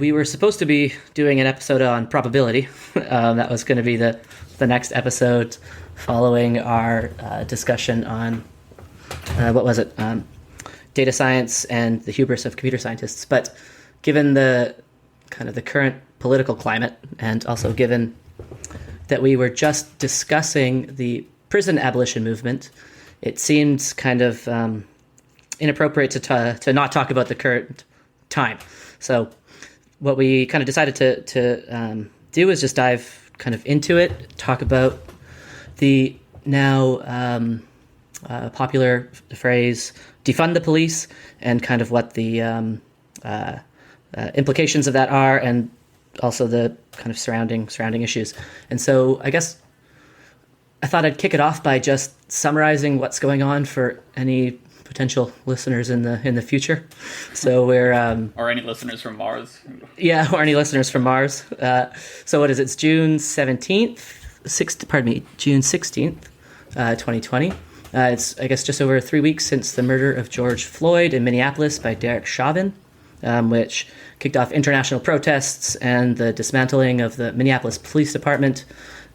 we were supposed to be doing an episode on probability. That was going to be the next episode following our discussion on, what was it? Data science and the hubris of computer scientists. But given the kind of the current political climate, and also given that we were just discussing the prison abolition movement, it seemed kind of inappropriate to not talk about the current time. So what we kind of decided to do is just dive kind of into it, talk about the now popular phrase defund the police, and kind of what the implications of that are, and also the kind of surrounding issues. And so I guess I thought I'd kick it off by just summarizing what's going on for any potential listeners in the future. So we're or any listeners from Mars. Yeah, or any listeners from Mars. So what is it? It's June 17th, June 16th, 2020. It's, I guess, just over 3 weeks since the murder of George Floyd in Minneapolis by Derek Chauvin, which kicked off international protests and the dismantling of the Minneapolis Police Department,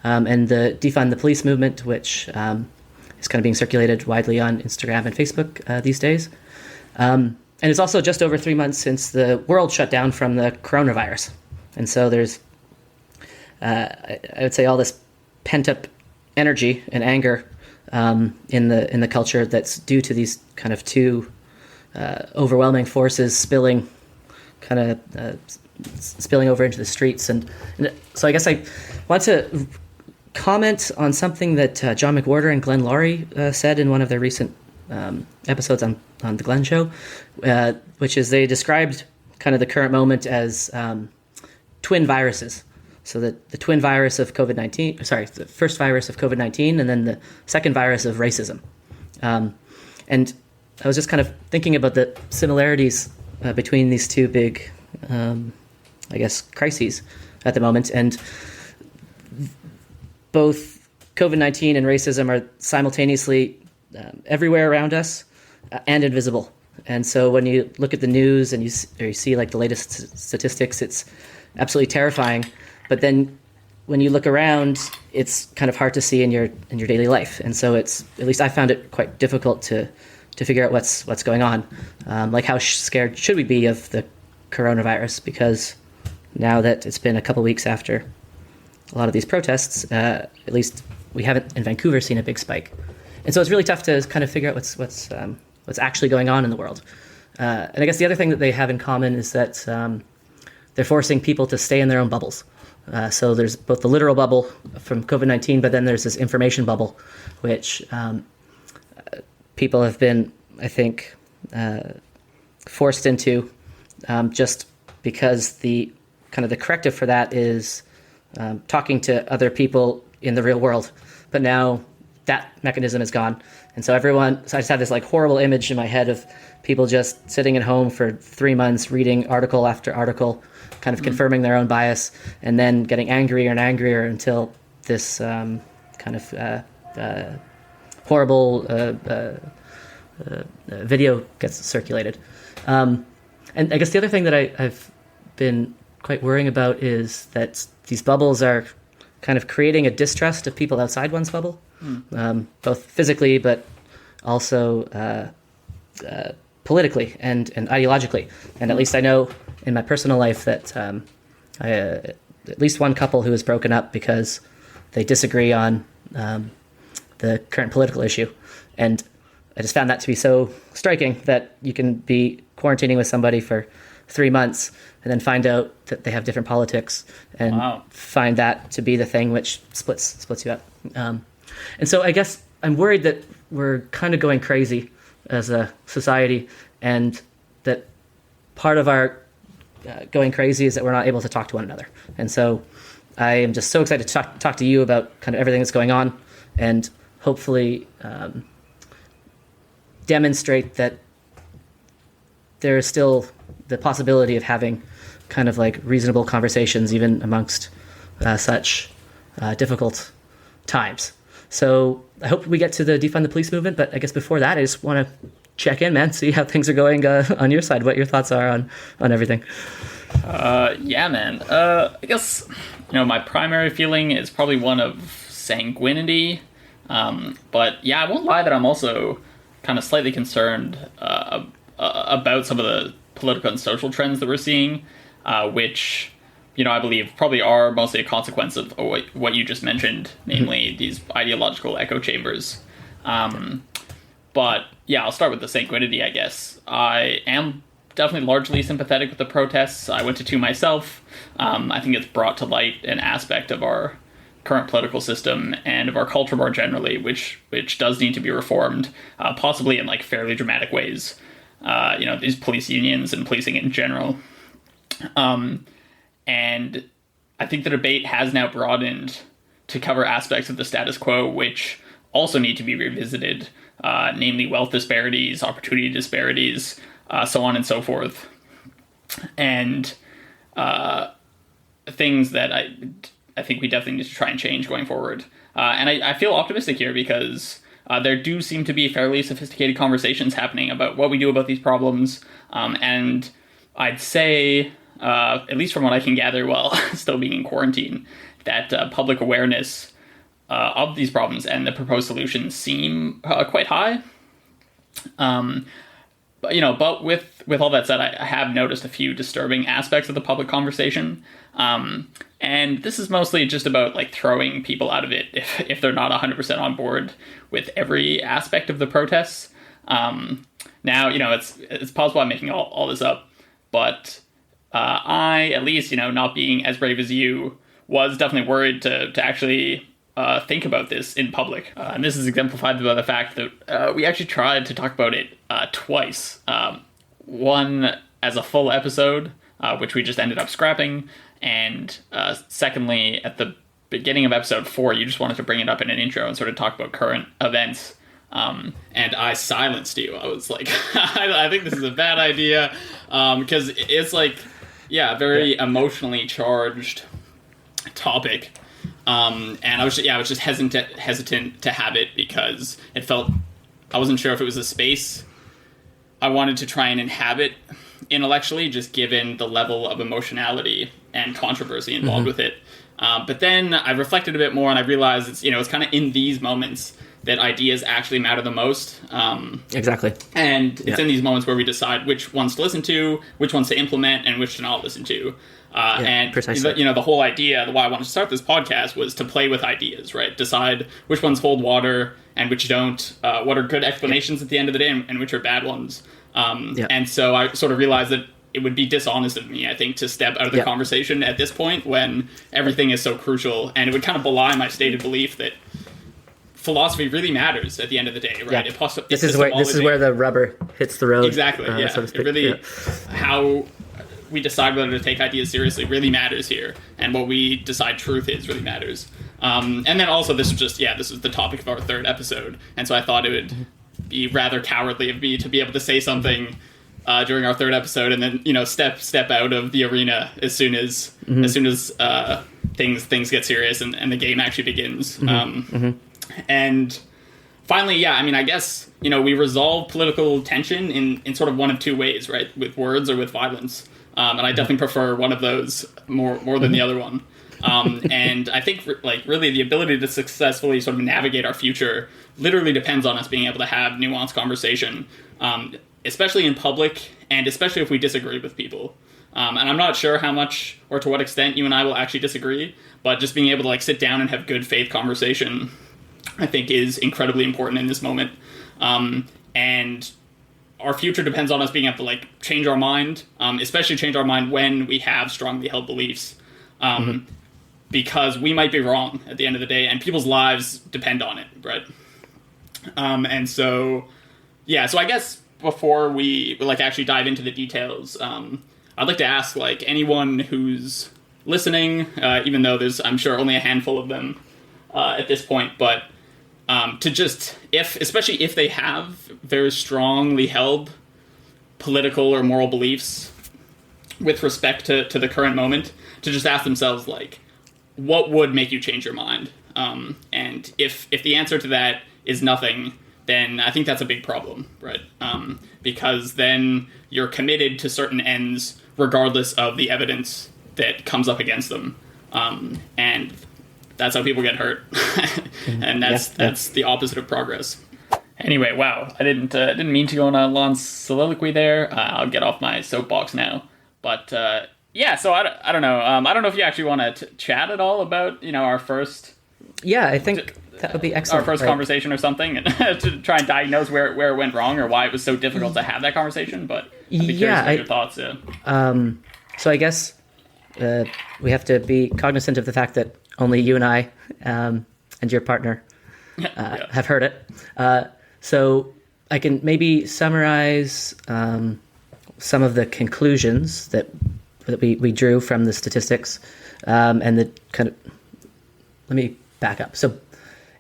and the Defund the Police movement, which is kind of being circulated widely on Instagram and Facebook these days. And it's also just over 3 months since the world shut down from the coronavirus. And so there's, I would say, all this pent-up energy and anger in the culture that's due to these kind of two overwhelming forces spilling over into the streets. And so I guess I want to comment on something that John McWhorter and Glenn Laurie said in one of their recent episodes on the Glenn Show, which is they described kind of the current moment as twin viruses. So the twin virus of COVID-19, the first virus of COVID-19, and then the second virus of racism. And I was just kind of thinking about the similarities between these two big, crises at the moment. And both COVID-19 and racism are simultaneously everywhere around us and invisible. And so when you look at the news and you see like the latest statistics, it's absolutely terrifying. But then when you look around, it's kind of hard to see in your daily life. And so it's, at least I found it quite difficult to figure out what's going on. Like how scared should we be of the coronavirus? Because now that it's been a couple weeks after a lot of these protests, at least we haven't in Vancouver seen a big spike. And so it's really tough to kind of figure out what's actually going on in the world. And I guess the other thing that they have in common is that they're forcing people to stay in their own bubbles. So there's both the literal bubble from COVID-19, but then there's this information bubble, which people have been, I think, forced into just because the kind of the corrective for that is talking to other people in the real world. But now that mechanism is gone. And so I just have this like horrible image in my head of people just sitting at home for 3 months, reading article after article, kind of confirming their own bias, and then getting angrier and angrier until this horrible video gets circulated. And I guess the other thing that I've been quite worrying about is that these bubbles are kind of creating a distrust of people outside one's bubble, both physically but also politically and ideologically. And at least I know in my personal life that at least one couple who has broken up because they disagree on the current political issue. And I just found that to be so striking that you can be quarantining with somebody for 3 months and then find out that they have different politics and find that to be the thing which splits you up. And so I guess I'm worried that we're kind of going crazy as a society, and that part of our going crazy is that we're not able to talk to one another. And so I am just so excited to talk to you about kind of everything that's going on, and hopefully demonstrate that there is still the possibility of having kind of like reasonable conversations even amongst such difficult times. So I hope we get to the defund the police movement, but I guess before that, I just want to check in, man, see how things are going on your side, what your thoughts are on everything. Yeah, man. I guess, my primary feeling is probably one of sanguinity. But yeah, I won't lie that I'm also kind of slightly concerned about some of the political and social trends that we're seeing, which, I believe probably are mostly a consequence of what you just mentioned, namely these ideological echo chambers. But yeah, I'll start with the sanguinity, I guess. I am definitely largely sympathetic with the protests. I went to two myself. I think it's brought to light an aspect of our current political system and of our culture more generally, which does need to be reformed, possibly in like fairly dramatic ways. These police unions and policing in general. And I think the debate has now broadened to cover aspects of the status quo, which also need to be revisited, namely wealth disparities, opportunity disparities, so on and so forth. And things that I think we definitely need to try and change going forward. And I feel optimistic here because there do seem to be fairly sophisticated conversations happening about what we do about these problems. And I'd say, at least from what I can gather while still being in quarantine, that public awareness of these problems and the proposed solutions seem quite high. But with all that said, I have noticed a few disturbing aspects of the public conversation. And this is mostly just about like throwing people out of it if they're not 100% on board with every aspect of the protests. Now, it's possible I'm making all this up, but I, at least, not being as brave as you, was definitely worried to actually think about this in public. And this is exemplified by the fact that we actually tried to talk about it twice. One as a full episode, which we just ended up scrapping. And secondly, at the beginning of episode 4, you just wanted to bring it up in an intro and sort of talk about current events. And I silenced you. I was like, I think this is a bad idea. Because it's like, very emotionally charged topic. And I was just hesitant to have it because I wasn't sure if it was a space I wanted to try and inhabit intellectually, just given the level of emotionality and controversy involved with it. But then I reflected a bit more and I realized it's kind of in these moments that ideas actually matter the most. Exactly. And it's in these moments where we decide which ones to listen to, which ones to implement, and which to not listen to. And precisely. The whole idea, why I wanted to start this podcast, was to play with ideas, right? Decide which ones hold water and which don't. What are good explanations at the end of the day, and which are bad ones. And so I sort of realized that it would be dishonest of me, I think, to step out of the conversation at this point when everything is so crucial, and it would kind of belie my stated belief that philosophy really matters at the end of the day, right? Yeah. This is where the rubber hits the road. Exactly. So to speak. It really, how we decide whether to take ideas seriously really matters here, and what we decide truth is really matters. And then also this is the topic of our third episode, and so I thought it would be rather cowardly of me to be able to say something during our third episode and then step out of the arena as soon as things get serious and the game actually begins. And finally, I guess we resolve political tension in sort of one of two ways, right? With words or with violence. And I definitely prefer one of those more than the other one. And I think really the ability to successfully sort of navigate our future literally depends on us being able to have nuanced conversation, especially in public and especially if we disagree with people. And I'm not sure how much or to what extent you and I will actually disagree, but just being able to sit down and have good faith conversation, I think, is incredibly important in this moment. And our future depends on us being able to change our mind, especially change our mind when we have strongly held beliefs. Because we might be wrong at the end of the day, and people's lives depend on it, right? And so I guess before we actually dive into the details, I'd like to ask anyone who's listening, even though there's, I'm sure, only a handful of them at this point, but to just, especially if they have very strongly held political or moral beliefs with respect to the current moment, to just ask themselves, what would make you change your mind? And if the answer to that is nothing, then I think that's a big problem, right? Because then you're committed to certain ends regardless of the evidence that comes up against them. And that's how people get hurt. And that's the opposite of progress. Anyway, wow, I didn't mean to go on a long soliloquy there. I'll get off my soapbox now. But so I don't know. I don't know if you actually want to chat at all about our first. Yeah, I think that would be excellent. Our first conversation or something, and to try and diagnose where it went wrong or why it was so difficult to have that conversation. But I'd be curious about your thoughts. Yeah. So I guess we have to be cognizant of the fact that only you and I and your partner have heard it. So I can maybe summarize some of the conclusions that we drew from the statistics, and the kind of. Let me back up. So,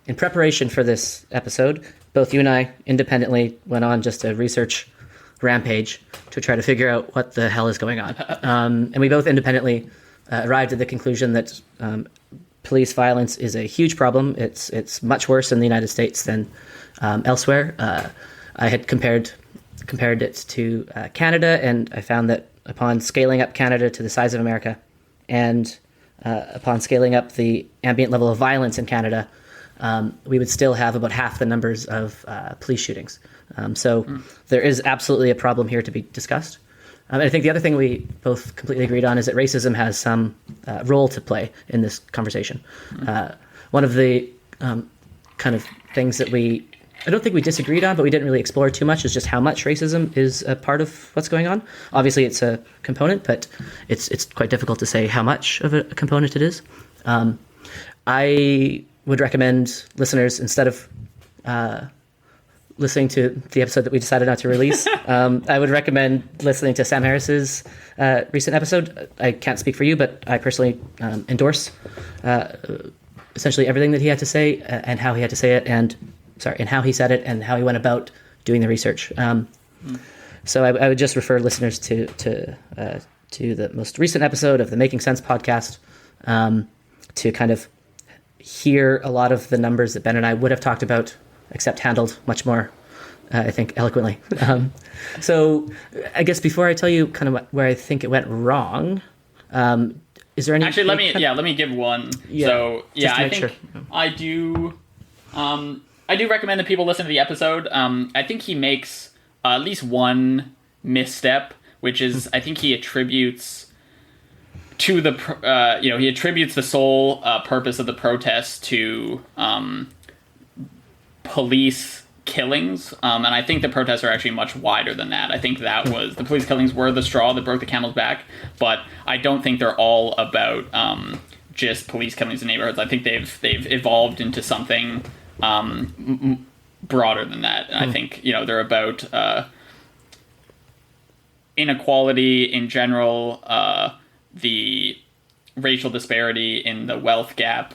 in preparation for this episode, both you and I independently went on just a research rampage to try to figure out what the hell is going on, and we both independently arrived at the conclusion that police violence is a huge problem. It's much worse in the United States than elsewhere. I had compared it to Canada, and I found that upon scaling up Canada to the size of America, and upon scaling up the ambient level of violence in Canada, we would still have about half the numbers of police shootings. So there is absolutely a problem here to be discussed. I think the other thing we both completely agreed on is that racism has some role to play in this conversation. One of the kind of things that I don't think we disagreed on, but we didn't really explore too much, is just how much racism is a part of what's going on. Obviously, it's a component, but it's quite difficult to say how much of a component it is. I would recommend listeners, instead of listening to the episode that we decided not to release, I would recommend listening to Sam Harris's recent episode. I can't speak for you, but I personally endorse essentially everything that he had to say and how he had to say it, and how he said it and how he went about doing the research. So I would just refer listeners to the most recent episode of the Making Sense podcast to kind of hear a lot of the numbers that Ben and I would have talked about, except handled much more, I think, eloquently. So I guess before I tell you kind of where I think it went wrong, is there any... Actually, let me give one. Yeah, so, I think sure. I do recommend that people listen to the episode. I think he makes at least one misstep, which is I think he attributes to the he attributes the sole purpose of the protest to police killings, and I think the protests are actually much wider than that. I think that was the police killings were the straw that broke the camel's back, but I don't think they're all about just police killings in neighborhoods. I think they've evolved into something broader than that. And I think they're about inequality in general, the racial disparity in the wealth gap,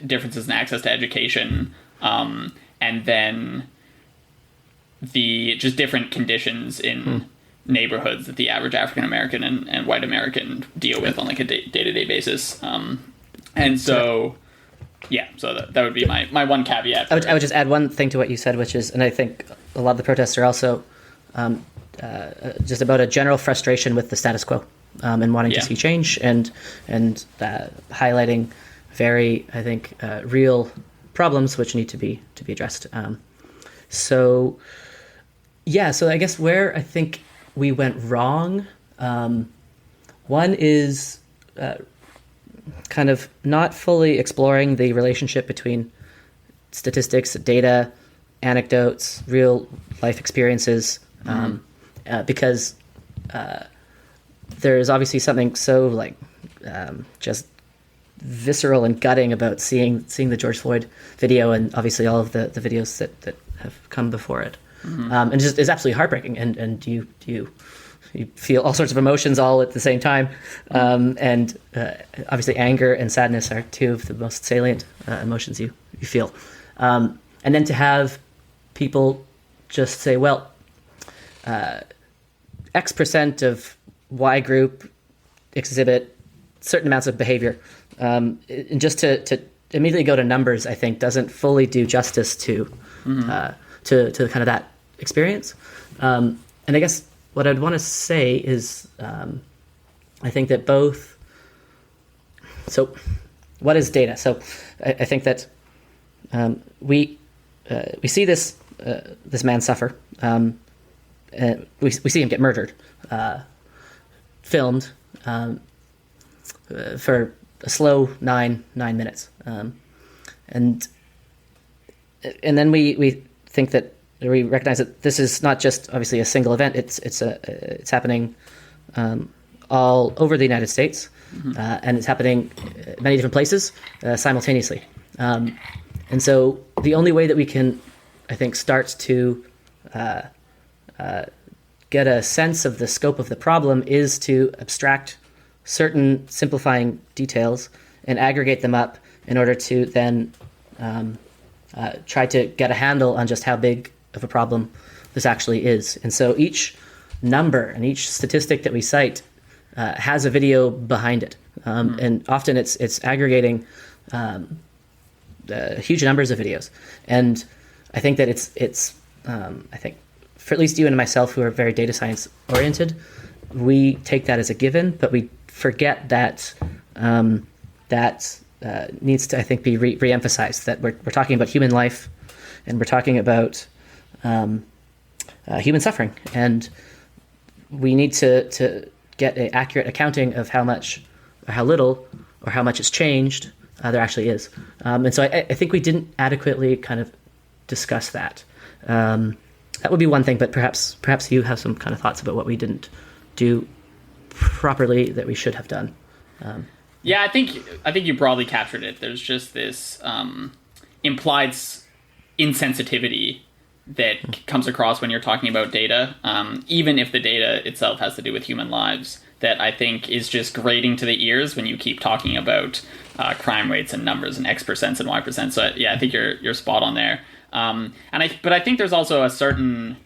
differences in access to education, and then the just different conditions in neighborhoods that the average African American and white American deal with on like a day-to-day basis. And so, so that would be my one caveat. I would just add one thing to what you said, which is, and I think a lot of the protests are also just about a general frustration with the status quo and wanting to see change and highlighting very, I think, real problems which need to be addressed. So I guess where I think we went wrong, one is kind of not fully exploring the relationship between statistics, data, anecdotes, real life experiences, because there is obviously something so just visceral and gutting about seeing the George Floyd video, and obviously all of the videos that have come before it, and just is absolutely heartbreaking. And you feel all sorts of emotions all at the same time, and obviously anger and sadness are two of the most salient emotions you feel, and then to have people just say, well, X% of Y group exhibit certain amounts of behavior, and just to immediately go to numbers, I think doesn't fully do justice to kind of that experience. And I guess what I'd want to say is, I think that both. So, what is data? So, I think that we see this man suffer. We see him get murdered, filmed for a slow nine minutes, and then we think that we recognize that this is not just obviously a single event. It's happening all over the United States, and it's happening many different places simultaneously. And so the only way that we can, I think, start to get a sense of the scope of the problem is to abstract certain simplifying details and aggregate them up in order to then try to get a handle on just how big of a problem this actually is. And so each number and each statistic that we cite has a video behind it. And often it's aggregating huge numbers of videos. And I think that it's I think for at least you and myself, who are very data science oriented, we take that as a given, but we forget that that needs to, I think, be re-emphasized, that we're talking about human life, and we're talking about human suffering, and we need to get an accurate accounting of how much, or how little, or how much it's changed there actually is. And so I think we didn't adequately kind of discuss that. That would be one thing, but perhaps you have some kind of thoughts about what we didn't do properly that we should have done. Yeah, I think you broadly captured it. There's just this implied insensitivity that comes across when you're talking about data, even if the data itself has to do with human lives, that I think is just grating to the ears when you keep talking about crime rates and numbers and X% and Y%. So yeah, I think you're spot on there. But I think there's also a certain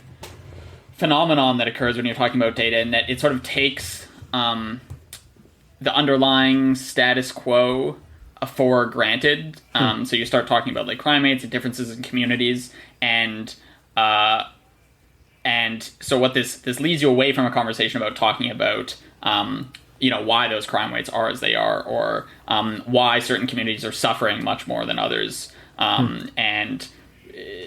phenomenon that occurs when you're talking about data, and that it sort of takes the underlying status quo for granted. So you start talking about like crime rates and differences in communities, and so what this leads you away from a conversation about talking about why those crime rates are as they are, or why certain communities are suffering much more than others, and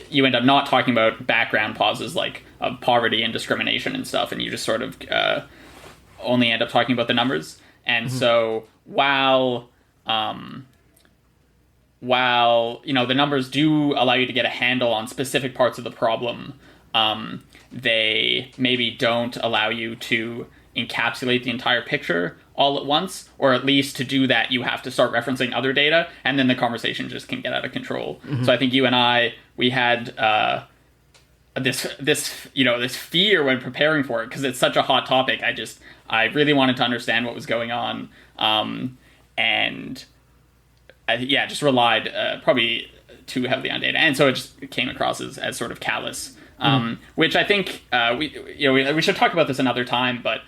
you end up not talking about background causes like of poverty and discrimination and stuff, and you just sort of only end up talking about the numbers. And so while the numbers do allow you to get a handle on specific parts of the problem, they maybe don't allow you to encapsulate the entire picture all at once, or at least to do that you have to start referencing other data, and then the conversation just can get out of control. So I think you and I, we had this fear when preparing for it, because it's such a hot topic. I really wanted to understand what was going on, and just relied probably too heavily on data, and so it just came across as sort of callous, which I think we should talk about this another time, but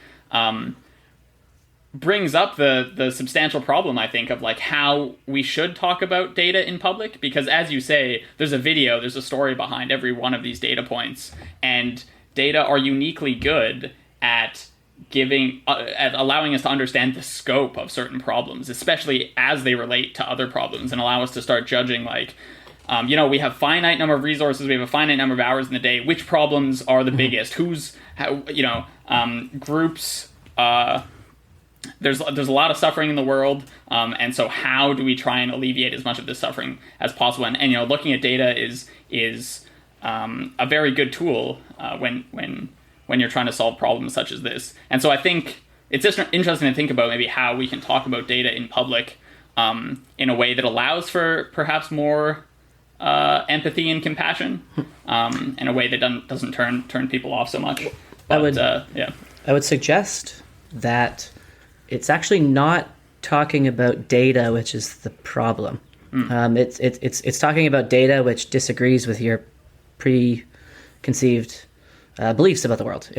brings up the substantial problem, I think, of like how we should talk about data in public, because as you say, there's a story behind every one of these data points, and data are uniquely good at allowing us to understand the scope of certain problems, especially as they relate to other problems, and allow us to start judging like, we have finite number of resources, we have a finite number of hours in the day, which problems are the biggest, groups, there's a lot of suffering in the world, and so how do we try and alleviate as much of this suffering as possible? And looking at data is a very good tool when you're trying to solve problems such as this. And so I think it's just interesting to think about maybe how we can talk about data in public in a way that allows for perhaps more empathy and compassion, in a way that doesn't turn people off so much. But, I would suggest that it's actually not talking about data which is the problem. It's talking about data which disagrees with your preconceived beliefs about the world.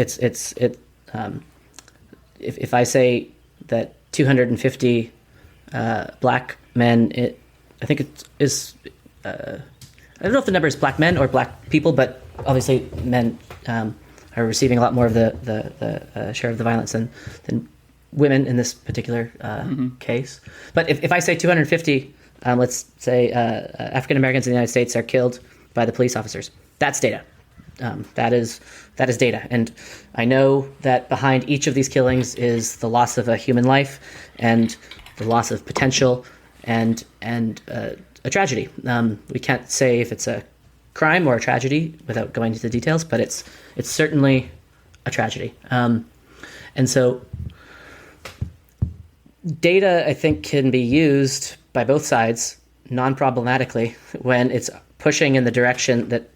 If I say that 250 black men, I think it is. I don't know if the number is black men or black people, but obviously men are receiving a lot more of the share of the violence than women in this particular case. But if I say 250, let's say African Americans in the United States are killed by the police officers, that's data. That is data. And I know that behind each of these killings is the loss of a human life and the loss of potential and a tragedy. We can't say if it's a crime or a tragedy without going into the details, but it's certainly a tragedy. And so data, I think, can be used by both sides non-problematically when it's pushing in the direction that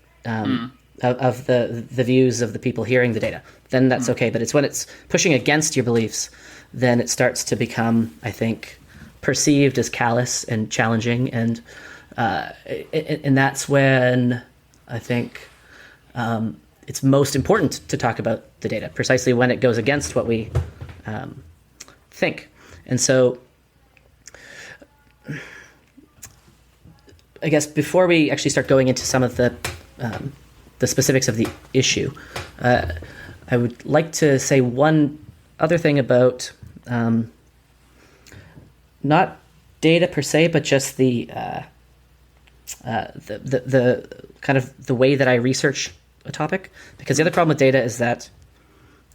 of the views of the people hearing the data. Then that's okay. But it's when it's pushing against your beliefs, then it starts to become, I think, perceived as callous and challenging, and that's when I think it's most important to talk about the data, precisely when it goes against what we think. And so I guess before we actually start going into some of the specifics of the issue, I would like to say one other thing about not data per se, but just the kind of the way that I research a topic. Because the other problem with data is that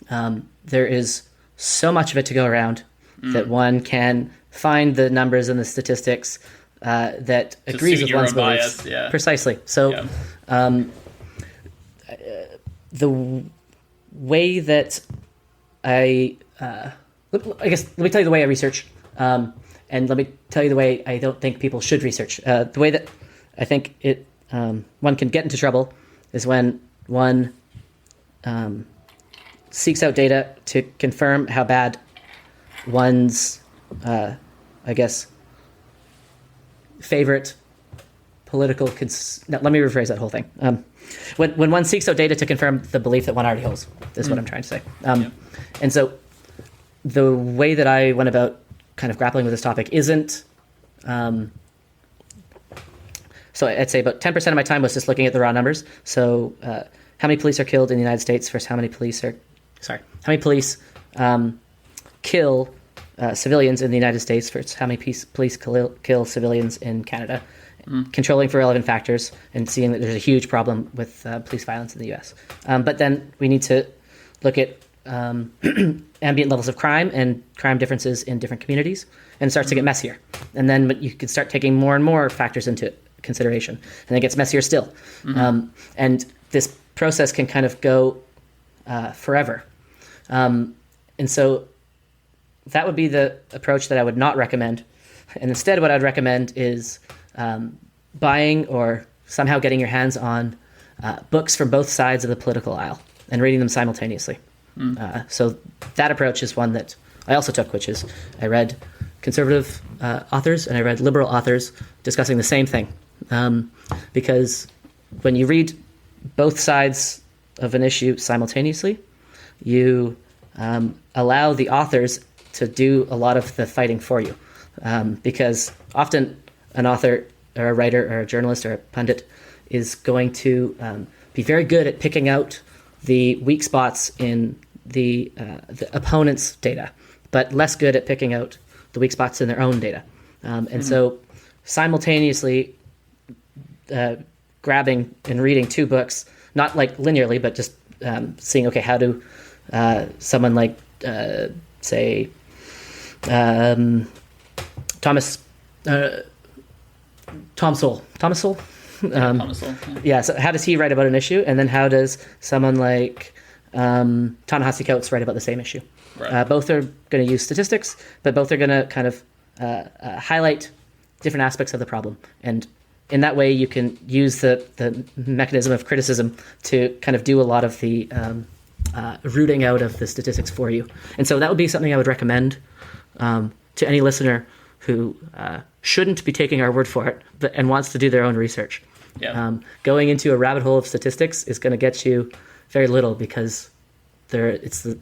there is so much of it to go around that one can find the numbers and the statistics that agrees with one's beliefs. Bias, yeah. Precisely. So the way that I guess let me tell you the way I research, and let me tell you the way I don't think people should research. The way that I think it one can get into trouble is when one seeks out data to confirm how bad one's, I guess, favorite political... let me rephrase that whole thing. When one seeks out data to confirm the belief that one already holds, is what I'm trying to say. And so the way that I went about kind of grappling with this topic isn't... so I'd say about 10% of my time was just looking at the raw numbers. So how many police are killed in the United States versus how many police kill civilians in the United States versus how many police kill civilians in Canada. Controlling for relevant factors and seeing that there's a huge problem with police violence in the U.S. But then we need to look at ambient levels of crime and crime differences in different communities, and it starts to get messier. And then you can start taking more and more factors into consideration, and it gets messier still. And this process can kind of go forever. And so that would be the approach that I would not recommend. And instead, what I'd recommend is buying or somehow getting your hands on books from both sides of the political aisle and reading them simultaneously. So that approach is one that I also took, which is I read conservative authors and I read liberal authors discussing the same thing. Because when you read both sides of an issue simultaneously, you allow the authors to do a lot of the fighting for you. Because often an author or a writer or a journalist or a pundit is going to be very good at picking out the weak spots in the opponent's data, but less good at picking out the weak spots in their own data. And so simultaneously grabbing and reading two books, not like linearly, but just seeing, okay, how do someone like, say, Tom Sowell. Thomas Sowell? Yeah, so how does he write about an issue? And then how does someone like Ta-Nehisi Coates write about the same issue? Right. Both are going to use statistics, but both are going to kind of highlight different aspects of the problem. And in that way, you can use the mechanism of criticism to kind of do a lot of the rooting out of the statistics for you. And so that would be something I would recommend to any listener who shouldn't be taking our word for it, and wants to do their own research. Yeah. Going into a rabbit hole of statistics is going to get you very little, because it's the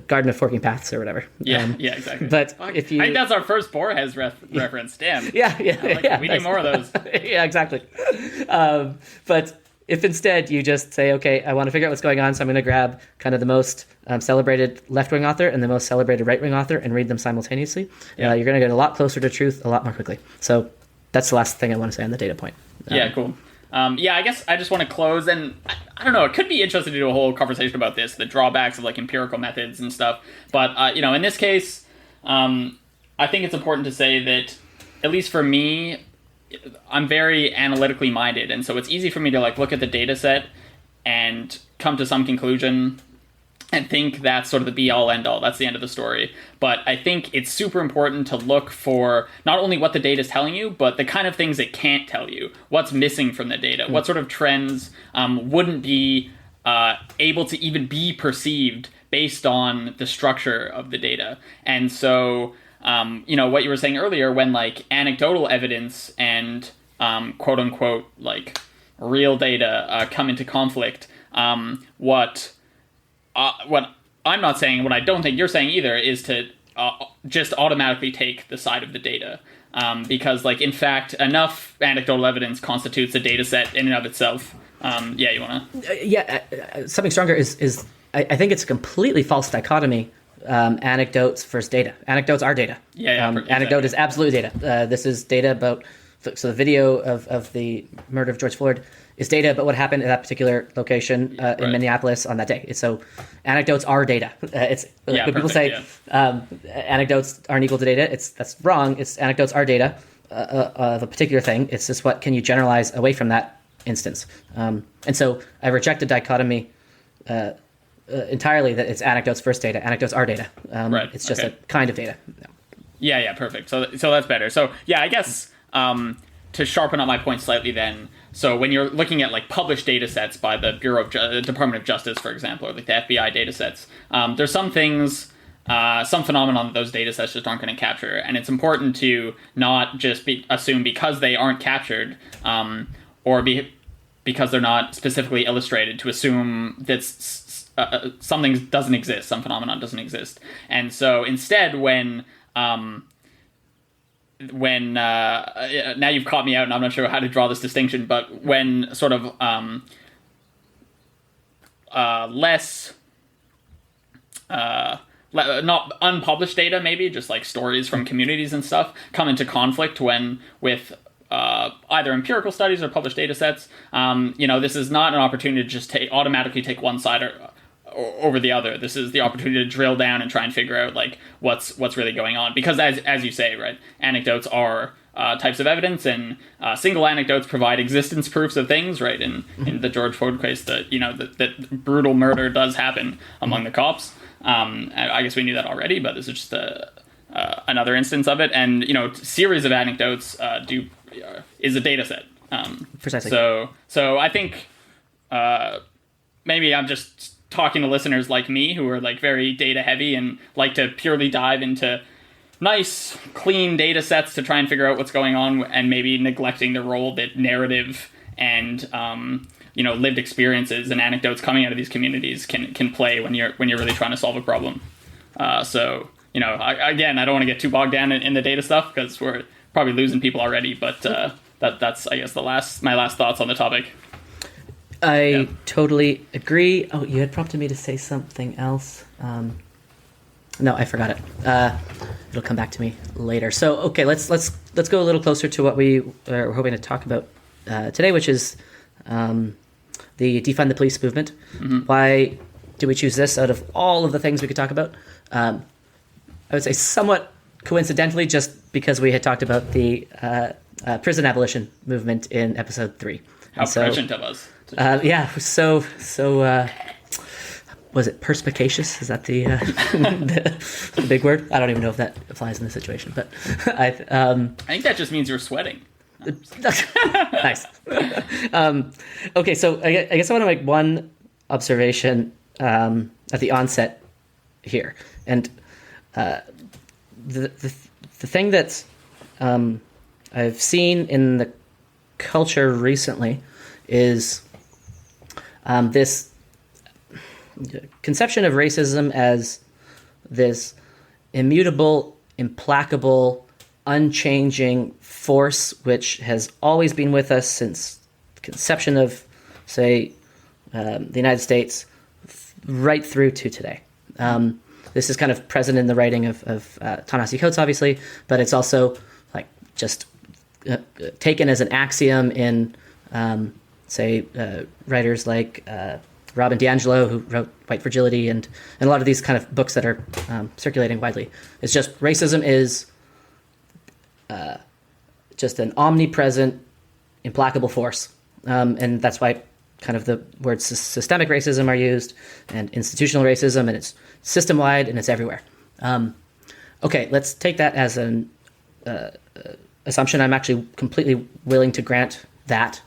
Garden of Forking Paths or whatever. Yeah, exactly. But if you, I think that's our first Borges reference. Damn. Yeah. We need more of those. Yeah, exactly. But if instead you just say, okay, I want to figure out what's going on, so I'm going to grab kind of the most celebrated left-wing author and the most celebrated right-wing author and read them simultaneously, you're going to get a lot closer to truth a lot more quickly. So that's the last thing I want to say on the data point. Cool. I guess I just want to close, and I don't know, it could be interesting to do a whole conversation about this, the drawbacks of like empirical methods and stuff. But, in this case, I think it's important to say that, at least for me, I'm very analytically minded. And so it's easy for me to like look at the data set and come to some conclusion and think that's sort of the be all end all. That's the end of the story. But I think it's super important to look for not only what the data is telling you, but the kind of things it can't tell you. What's missing from the data? What sort of trends wouldn't be able to even be perceived based on the structure of the data? And so, what you were saying earlier, when like anecdotal evidence and quote unquote like real data come into conflict, what I'm not saying, what I don't think you're saying either, is to just automatically take the side of the data. Because, like, in fact, enough anecdotal evidence constitutes a data set in and of itself. You want to? Something stronger is I think it's a completely false dichotomy, anecdotes versus data. Anecdotes are data. Anecdote is absolutely data. This is data about, so the video of the murder of George Floyd is data about what happened at that particular location in Minneapolis on that day. So anecdotes are data. When people say anecdotes aren't equal to data, that's wrong. It's anecdotes are data of a particular thing. It's just what can you generalize away from that instance. And so I reject the dichotomy entirely that it's anecdotes versus data. Anecdotes are data. It's just a kind of data. Perfect. So that's better. So I guess to sharpen up my point slightly then, so when you're looking at like published data sets by the Department of Justice, for example, or like the FBI data sets, there's some things, some phenomenon that those data sets just aren't going to capture. And it's important to not just assume because they aren't captured because they're not specifically illustrated, to assume that something doesn't exist, some phenomenon doesn't exist. And so instead, when now you've caught me out and I'm not sure how to draw this distinction, but when sort of less not unpublished data, maybe just like stories from communities and stuff, come into conflict with either empirical studies or published data sets, this is not an opportunity to just automatically take one side or over the other. This is the opportunity to drill down and try and figure out like what's really going on. Because as you say, right, anecdotes are types of evidence, and single anecdotes provide existence proofs of things, right? In the George Floyd case, that brutal murder does happen among the cops. I guess we knew that already, but this is just another instance of it. And series of anecdotes is a data set. Precisely. So I think maybe I'm just talking to listeners like me who are like very data heavy and like to purely dive into nice, clean data sets to try and figure out what's going on, and maybe neglecting the role that narrative and lived experiences and anecdotes coming out of these communities can play when you're really trying to solve a problem. I don't want to get too bogged down in the data stuff because we're probably losing people already. But that's I guess my last thoughts on the topic. I totally agree. Oh, you had prompted me to say something else. No, I forgot it. It'll come back to me later. So, okay, let's go a little closer to what we are hoping to talk about today, which is the defund the police movement. Mm-hmm. Why do we choose this out of all of the things we could talk about? I would say somewhat coincidentally, just because we had talked about the prison abolition movement in episode 3. How prescient of us. So was it perspicacious? Is that the big word? I don't even know if that applies in this situation, but I think that just means you're sweating. Nice. Okay, so I guess I want to make one observation at the onset here, and the thing that I've seen in the culture recently is this conception of racism as this immutable, implacable, unchanging force which has always been with us since the conception of say, the United States right through to today. This is kind of present in the writing of Ta-Nehisi Coates, obviously, but it's also like just taken as an axiom in, say, writers like Robin DiAngelo, who wrote White Fragility, and a lot of these kind of books that are circulating widely. It's just racism is just an omnipresent, implacable force. And that's why kind of the words systemic racism are used, and institutional racism, and it's system-wide, and it's everywhere. Okay, let's take that as an assumption. I'm actually completely willing to grant that.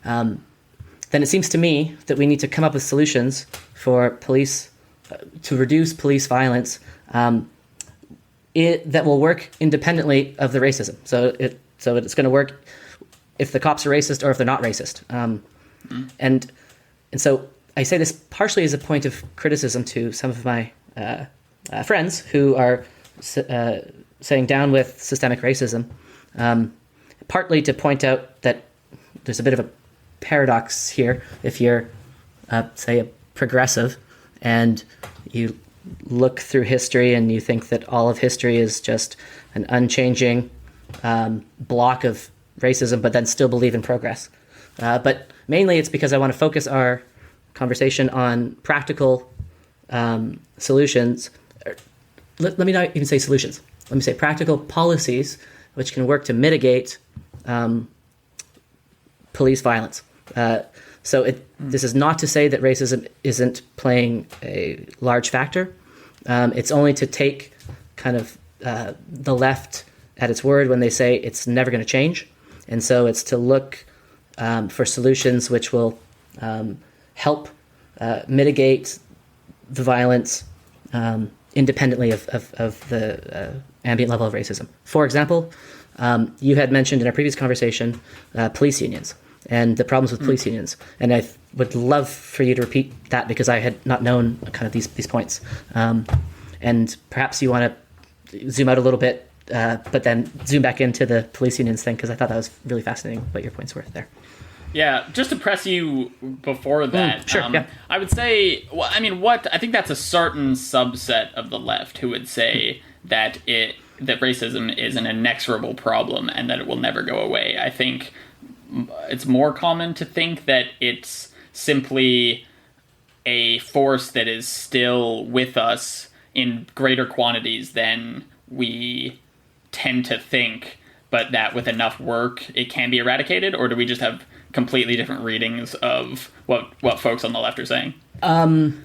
Then it seems to me that we need to come up with solutions for police, to reduce police violence that will work independently of the racism. So it's going to work if the cops are racist or if they're not racist. And so I say this partially as a point of criticism to some of my friends who are saying down with systemic racism, partly to point out that there's a bit of a paradox here. If you're, say, a progressive and you look through history and you think that all of history is just an unchanging block of racism, but then still believe in progress. But mainly it's because I want to focus our conversation on practical solutions. Let me not even say solutions. Let me say practical policies which can work to mitigate police violence. This is not to say that racism isn't playing a large factor. It's only to take kind of the left at its word when they say it's never going to change. And so it's to look for solutions which will help mitigate the violence independently of the ambient level of racism. For example, you had mentioned in our previous conversation police unions and the problems with police unions. And I would love for you to repeat that because I had not known kind of these points. And perhaps you want to zoom out a little bit, but then zoom back into the police unions thing, because I thought that was really fascinating what your points were there. Yeah, just to press you before that, sure, yeah. I would say, well, I mean, I think that's a certain subset of the left who would say that racism is an inexorable problem and that it will never go away. I think it's more common to think that it's simply a force that is still with us in greater quantities than we tend to think, but that with enough work it can be eradicated? Or do we just have completely different readings of what folks on the left are saying?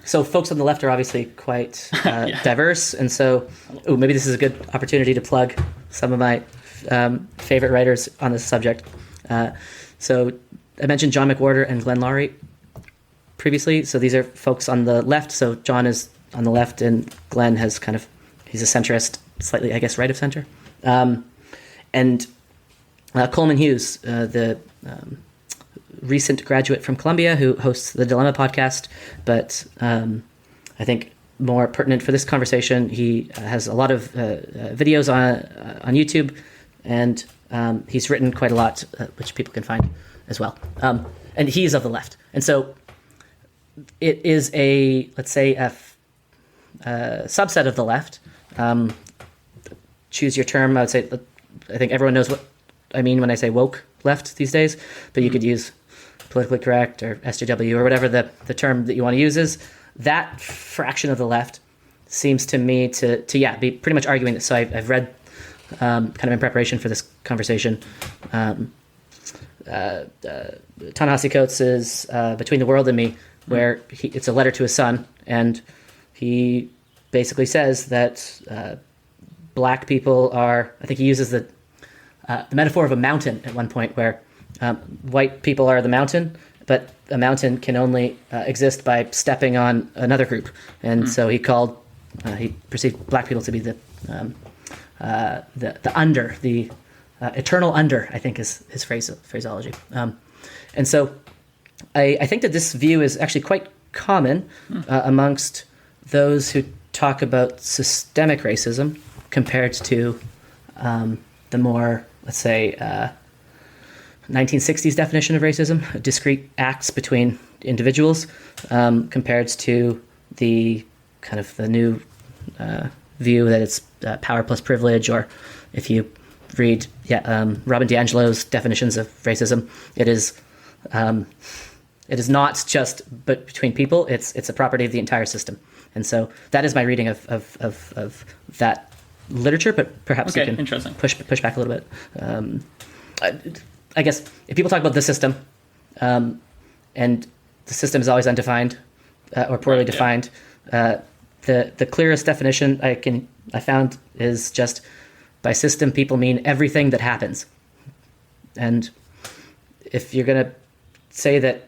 So folks on the left are obviously quite diverse, and so maybe this is a good opportunity to plug some of my favorite writers on this subject. So I mentioned John McWhorter and Glenn Lowry previously. So these are folks on the left. So John is on the left, and Glenn he's a centrist, slightly, I guess, right of center. And Coleman Hughes, the recent graduate from Columbia who hosts the Dilemma podcast, but I think more pertinent for this conversation, he has a lot of videos on YouTube, and he's written quite a lot, which people can find as well. And he's of the left. And so it is let's say, a subset of the left. Choose your term. I would say, I think everyone knows what I mean when I say woke left these days, but you could use politically correct or SJW or whatever the term that you want to use is. That fraction of the left seems to me to be pretty much arguing this. So I've read kind of in preparation for this conversation, Ta-Nehisi Coates' is Between the World and Me, where it's a letter to his son, and he basically says that black people are, I think he uses the metaphor of a mountain at one point, where white people are the mountain, but a mountain can only exist by stepping on another group. And so he perceived black people to be the under, the eternal under, I think is his phraseology. And so I think that this view is actually quite common amongst those who talk about systemic racism compared to the more, let's say, 1960s definition of racism, discrete acts between individuals, compared to the kind of the new view that it's power plus privilege, or if you read Robin DiAngelo's definitions of racism, it is not just but between people, it's a property of the entire system. And so that is my reading of that literature, but perhaps you can push back a little bit. I guess if people talk about the system, and the system is always undefined or poorly defined, the clearest definition I found is just, by system people mean everything that happens. And if you're going to say that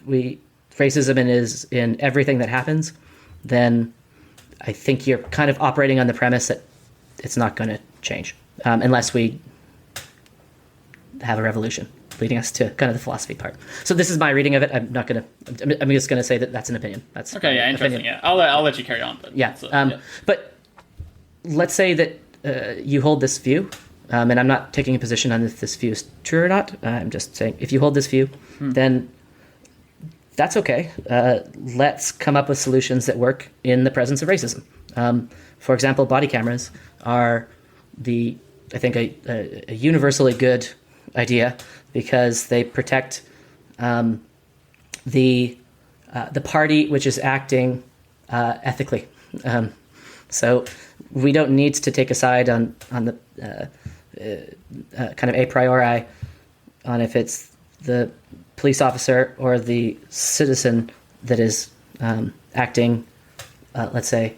racism is in everything that happens, then I think you're kind of operating on the premise that it's not going to change unless we have a revolution, leading us to kind of the philosophy part. So this is my reading of it. I'm just going to say that that's an opinion. That's okay. Yeah, interesting. Opinion. Yeah, I'll let you carry on. But yeah. But let's say that you hold this view, and I'm not taking a position on if this view is true or not. I'm just saying if you hold this view, then that's okay. Let's come up with solutions that work in the presence of racism. For example, body cameras are I think a universally good idea, because they protect the party which is acting ethically. So we don't need to take a side on the kind of a priori on if it's the police officer or the citizen that is acting, let's say,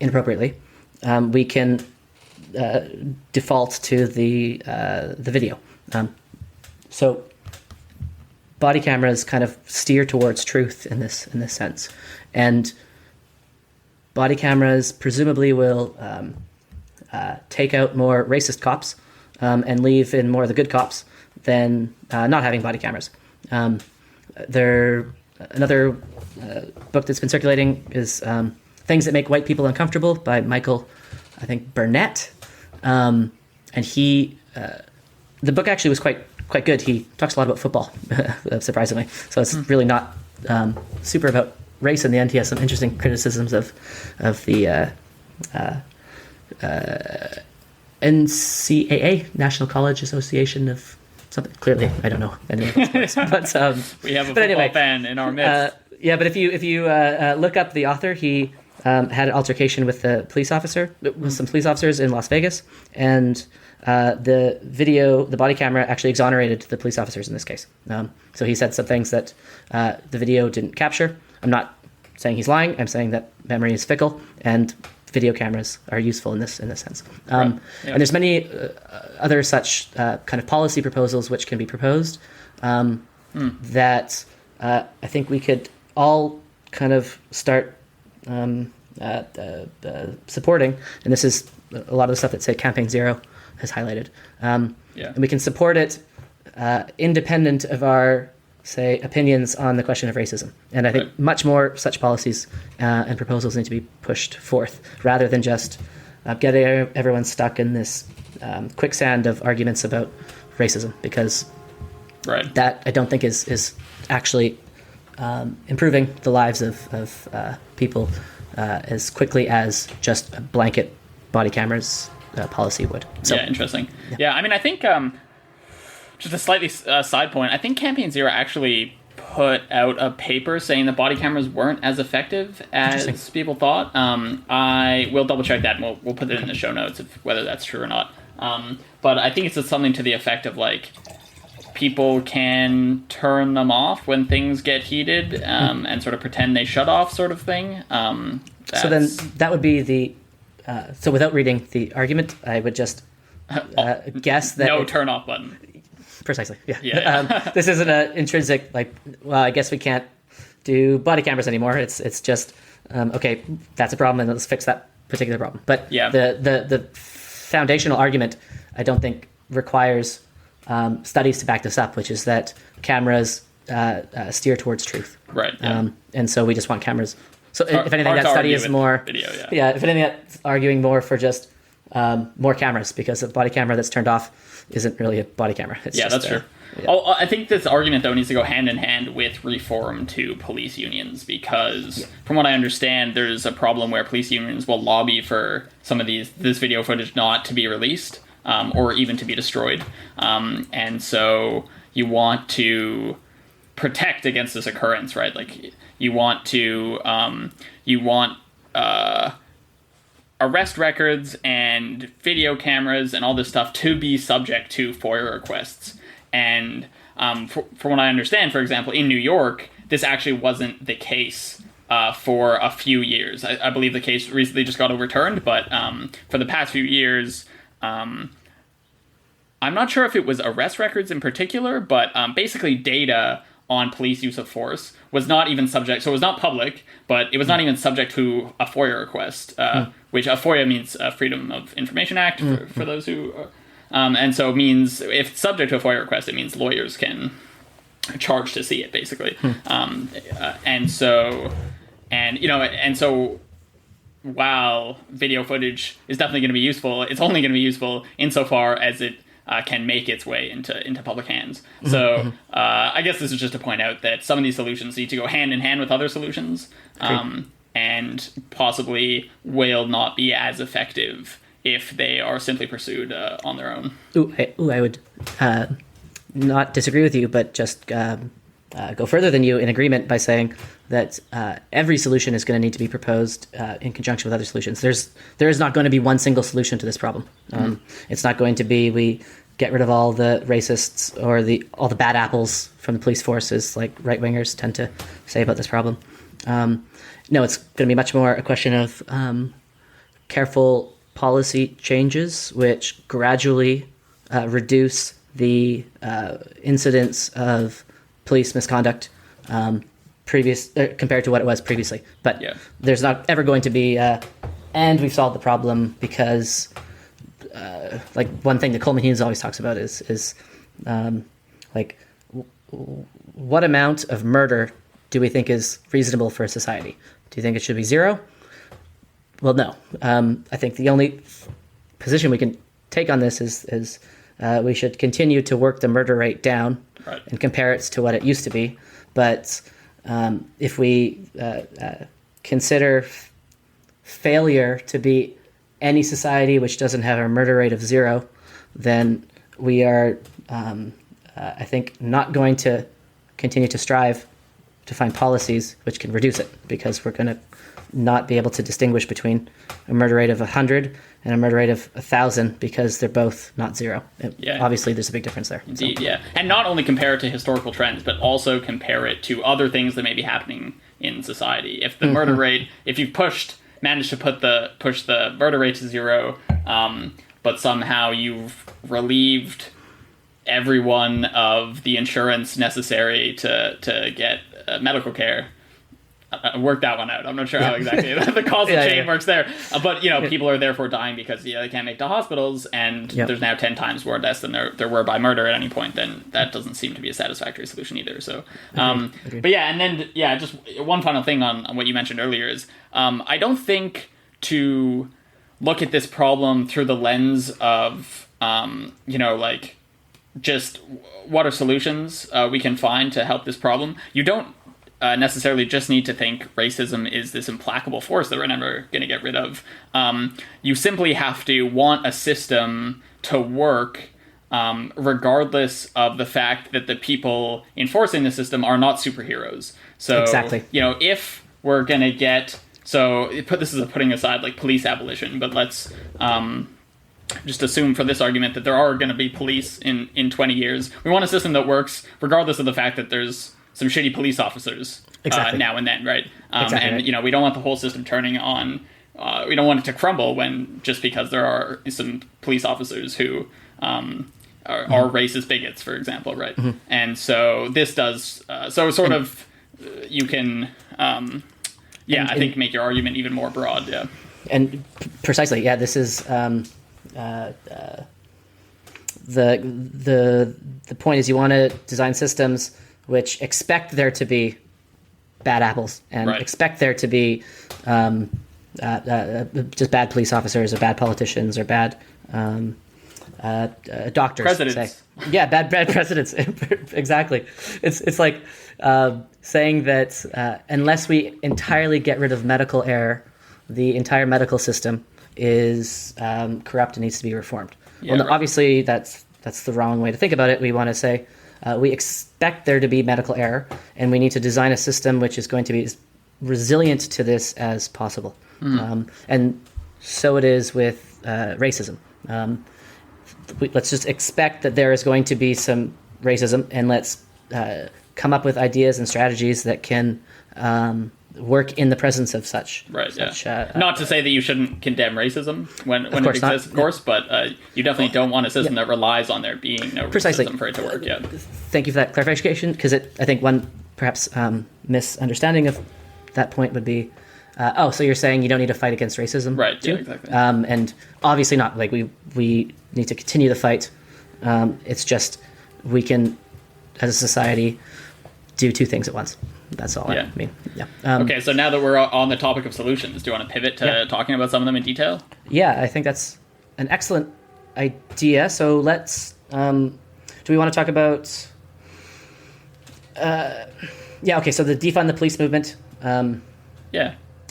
inappropriately. We can default to the video. So body cameras kind of steer towards truth in this sense, and body cameras presumably will take out more racist cops and leave in more of the good cops than not having body cameras. Another book that's been circulating is Things That Make White People Uncomfortable by Michael, I think, Burnett. And the book actually was quite good. He talks a lot about football, surprisingly. So it's really not super about race in the end. He has some interesting criticisms of the NCAA, National College Association of something. Clearly, I don't know any of those words. But we have a football fan in our midst. But if you look up the author, he had an altercation with the police officer, with some police officers in Las Vegas, and the body camera actually exonerated the police officers in this case. So he said some things that the video didn't capture. I'm not saying he's lying. I'm saying that memory is fickle, and video cameras are useful in this sense. And there's many other such kind of policy proposals which can be proposed that I think we could all kind of start supporting. And this is a lot of the stuff that, say, Campaign Zero has highlighted. And we can support it independent of our, say, opinions on the question of racism. And I think much more such policies and proposals need to be pushed forth, rather than just getting everyone stuck in this quicksand of arguments about racism, because that I don't think is actually improving the lives of people as quickly as just a blanket body cameras policy would. So, interesting. Yeah, I mean, I think just a slightly side point, I think Campaign Zero actually put out a paper saying that body cameras weren't as effective as people thought. I will double check that, and we'll put it in the show notes of whether that's true or not. But I think it's something to the effect of, like, people can turn them off when things get heated and sort of pretend they shut off, sort of thing. So then that would be the... so without reading the argument, I would just guess that... No turn-off button. Precisely, yeah. This isn't an intrinsic, like, well, I guess we can't do body cameras anymore. It's just, okay, that's a problem, and let's fix that particular problem. But the foundational argument, I don't think, requires studies to back this up, which is that cameras steer towards truth. Right, yeah. And so we just want cameras. So if anything, that study is more... Video, if anything, that's arguing more for just more cameras, because a body camera that's turned off isn't really a body camera. It's Yeah, just, that's true. Yeah. Oh, I think this argument, though, needs to go hand in hand with reform to police unions, because from what I understand, there's a problem where police unions will lobby for some of this video footage not to be released, or even to be destroyed. And so you want to protect against this occurrence, right? Like, you want arrest records and video cameras and all this stuff to be subject to FOIA requests. And from what I understand, for example, in New York, this actually wasn't the case for a few years. I believe the case recently just got overturned, but for the past few years, I'm not sure if it was arrest records in particular, but basically data on police use of force was not even subject, so it was not public, but it was not even subject to a FOIA request, which a FOIA means Freedom of Information Act, for those who... and so it means, if it's subject to a FOIA request, it means lawyers can charge to see it, basically. And so while video footage is definitely going to be useful, it's only going to be useful insofar as it can make its way into public hands. So I guess this is just to point out that some of these solutions need to go hand in hand with other solutions, and possibly will not be as effective if they are simply pursued on their own. I would not disagree with you, but just go further than you in agreement by saying that every solution is going to need to be proposed in conjunction with other solutions. There is not going to be one single solution to this problem. It's not going to be we get rid of all the racists or all the bad apples from the police forces, like right-wingers tend to say about this problem. No, it's going to be much more a question of careful policy changes which gradually reduce the incidence of police misconduct compared to what it was previously. But there's not ever going to be and we've solved the problem, because like one thing that Coleman Hughes always talks about is like what amount of murder do we think is reasonable for a society? Do you think it should be 0? Well, no. I think the only position we can take on this is we should continue to work the murder rate down and compare it to what it used to be. But if we consider failure to be any society which doesn't have a murder rate of 0, then we are, I think, not going to continue to strive to find policies which can reduce it, because we're going to not be able to distinguish between a murder rate of 100 and a murder rate of 1,000, because they're both not 0. Obviously, there's a big difference there. Indeed, yeah. And not only compare it to historical trends, but also compare it to other things that may be happening in society. If the murder rate, if you've managed to push the murder rate to 0, but somehow you've relieved everyone of the insurance necessary to get medical care. Work that one out. I'm not sure how exactly the causal chain works there. But, people are therefore dying because they can't make the hospitals, and there's now 10 times more deaths than there were by murder at any point. Then that doesn't seem to be a satisfactory solution either. So, Agreed. But yeah, and then, just one final thing on what you mentioned earlier is, I don't think to look at this problem through the lens of, like, just what are solutions we can find to help this problem. You don't necessarily just need to think racism is this implacable force that we're never going to get rid of. You simply have to want a system to work regardless of the fact that the people enforcing the system are not superheroes. So, exactly. If we're going to get... So, this is putting aside like police abolition, but let's just assume for this argument that there are going to be police in 20 years. We want a system that works regardless of the fact that there's some shitty police officers now and then, right? We don't want the whole system turning on. We don't want it to crumble just because there are some police officers who are racist bigots, for example, right? And so this does you can I think make your argument even more broad. Yeah, and precisely, this is the point is you want to design systems which expect there to be bad apples and expect there to be just bad police officers or bad politicians or bad doctors. Presidents. Say. Yeah, bad presidents. Exactly. It's like saying that unless we entirely get rid of medical error, the entire medical system is corrupt and needs to be reformed. Yeah, well, no, right. obviously that's the wrong way to think about it. We want to say we expect there to be medical error, and we need to design a system which is going to be as resilient to this as possible. And so it is with racism. Let's just expect that there is going to be some racism, and let's come up with ideas and strategies that can work in the presence of such. Right. Such, Yeah. Not to say that you shouldn't condemn racism when it course exists, not. of course, but you definitely don't want a system that relies on there being no Precisely. racism for it to work. Yeah. Thank you for that clarification, because I think one perhaps misunderstanding of that point would be, so you're saying you don't need to fight against racism, Right. too? Yeah. Exactly. And obviously not. Like we need to continue the fight. It's just we can, as a society, do two things at once. That's all Yeah. I mean. Yeah. Okay. So now that we're on the topic of solutions, do you want to pivot to talking about some of them in detail? Yeah, I think that's an excellent idea. So let's. Do we want to talk about? Yeah. Okay. So the defund the police movement. Yeah.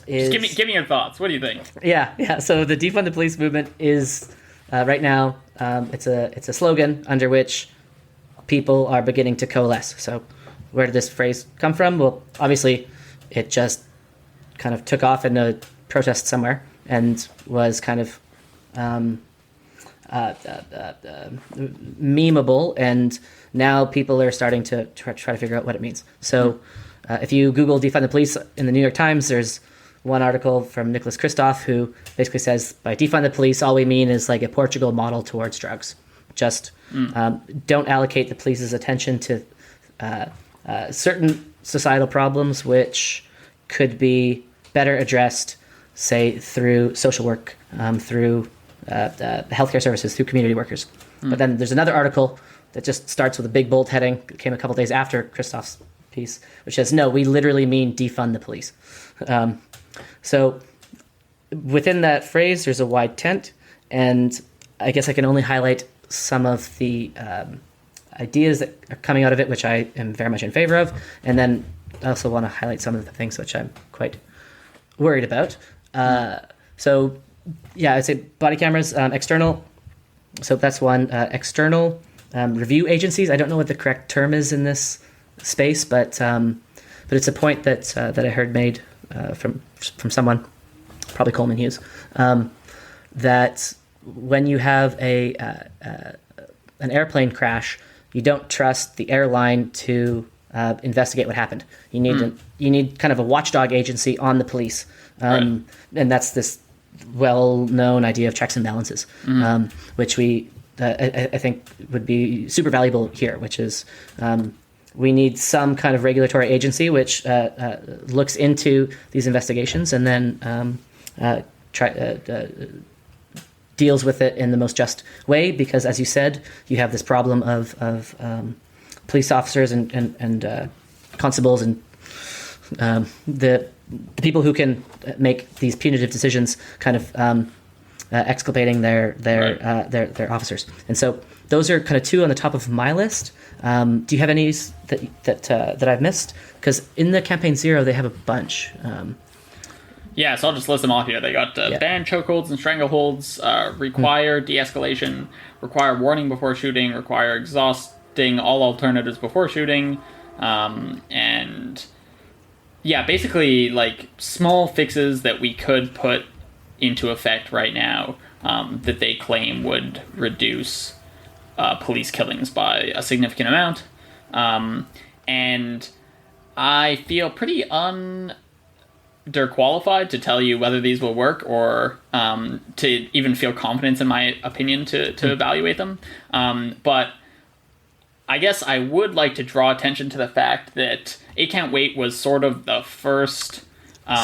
Is, Just give me your thoughts. What do you think? Yeah. So the defund the police movement is right now. It's a slogan under which people are beginning to coalesce. So where did this phrase come from? Well, obviously, it just kind of took off in a protest somewhere and was kind of memeable, and now people are starting to try to figure out what it means. So if you Google defund the police in the New York Times, there's one article from Nicholas Kristof who basically says, by defund the police, all we mean is like a Portugal model towards drugs. Just don't allocate the police's attention to certain societal problems which could be better addressed, say, through social work, through healthcare services, through community workers. But then there's another article that just starts with a big bold heading. It came a couple days after Kristof's piece, which says, no, we literally mean defund the police. So within that phrase, there's a wide tent, and I guess I can only highlight some of the ideas that are coming out of it, which I am very much in favor of, and then I also want to highlight some of the things which I'm quite worried about. So, yeah, I'd say body cameras, external. So that's one. External review agencies. I don't know what the correct term is in this space, but it's a point that I heard made from someone, probably Coleman Hughes, that when you have an airplane crash, you don't trust the airline to investigate what happened. You need kind of a watchdog agency on the police, and that's this well-known idea of checks and balances, which I think would be super valuable here. Which is we need some kind of regulatory agency which looks into these investigations and then deals with it in the most just way, because, as you said, you have this problem of police officers and constables and the people who can make these punitive decisions, kind of exculpating their officers. And so those are kind of two on the top of my list. Do you have any that I've missed? Because in the Campaign Zero, they have a bunch. Yeah, so I'll just list them off here. They got ban chokeholds and strangleholds, require de-escalation, require warning before shooting, require exhausting all alternatives before shooting, and yeah, basically like small fixes that we could put into effect right now that they claim would reduce police killings by a significant amount. And I feel pretty underqualified to tell you whether these will work or to even feel confidence in my opinion to evaluate them. But I guess I would like to draw attention to the fact that 8 Can't Wait was sort of the first...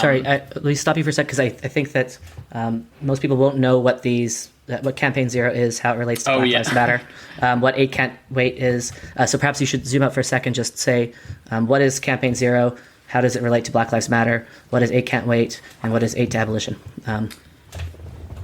Sorry, let me stop you for a sec, because I think that most people won't know what Campaign Zero is, how it relates to Black Lives Matter, what 8 Can't Wait is. So perhaps you should zoom out for a second, just say, what is Campaign Zero? how does it relate to Black Lives Matter? What is 8 Can't Wait? And what is 8 to Abolition?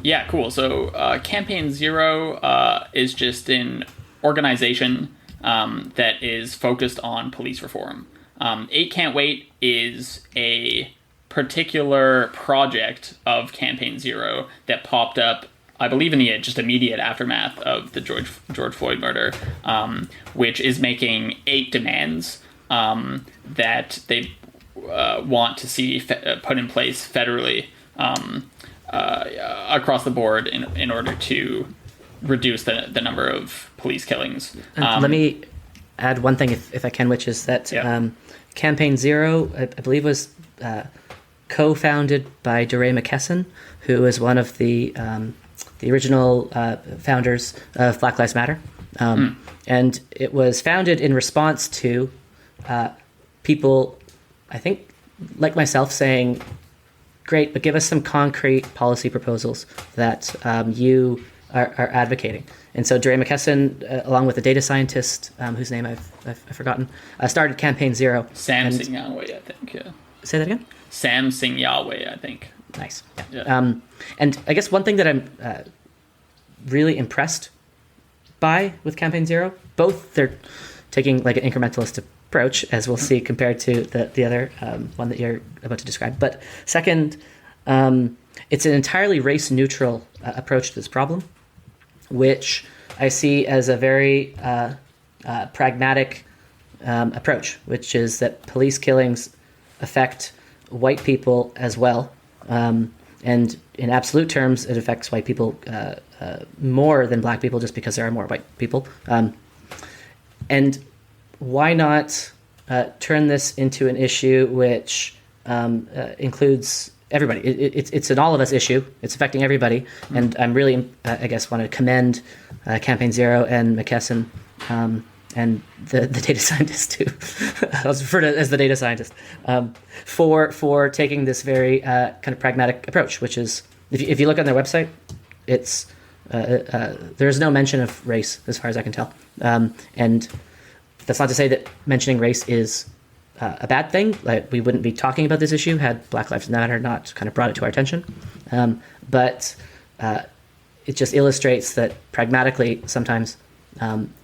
Yeah, cool. So Campaign Zero is just an organization that is focused on police reform. 8 Can't Wait is a particular project of Campaign Zero that popped up, I believe, in the just immediate aftermath of the George Floyd murder, which is making 8 demands that they want to see put in place federally across the board in order to reduce the number of police killings. Let me add one thing, if I can, which is that Campaign Zero, I believe, was co-founded by DeRay McKesson, who is one of the original founders of Black Lives Matter. And it was founded in response to people, I think, like myself, saying, great, but give us some concrete policy proposals that you are advocating. And so DeRay McKesson, along with a data scientist whose name I've forgotten, started Campaign Zero. Sam Singh Yahweh, I think. Yeah. Say that again? Sam Singh Yahweh, I think. Nice. Yeah. And I guess one thing that I'm really impressed by with Campaign Zero, both they're taking like an incrementalist approach, as we'll see, compared to the other one that you're about to describe. But second, it's an entirely race-neutral approach to this problem, which I see as a very pragmatic approach, which is that police killings affect white people as well. And in absolute terms, it affects white people more than black people, just because there are more white people. And why not turn this into an issue which includes everybody? It's an all of us issue. It's affecting everybody. And I'm really, I guess, want to commend Campaign Zero and McKesson and the data scientist too. I was referred to as the data scientist for taking this very kind of pragmatic approach, which is, if you look on their website, it's there's no mention of race as far as I can tell. And that's not to say that mentioning race is a bad thing. Like, we wouldn't be talking about this issue had Black Lives Matter not kind of brought it to our attention. But it just illustrates that pragmatically, sometimes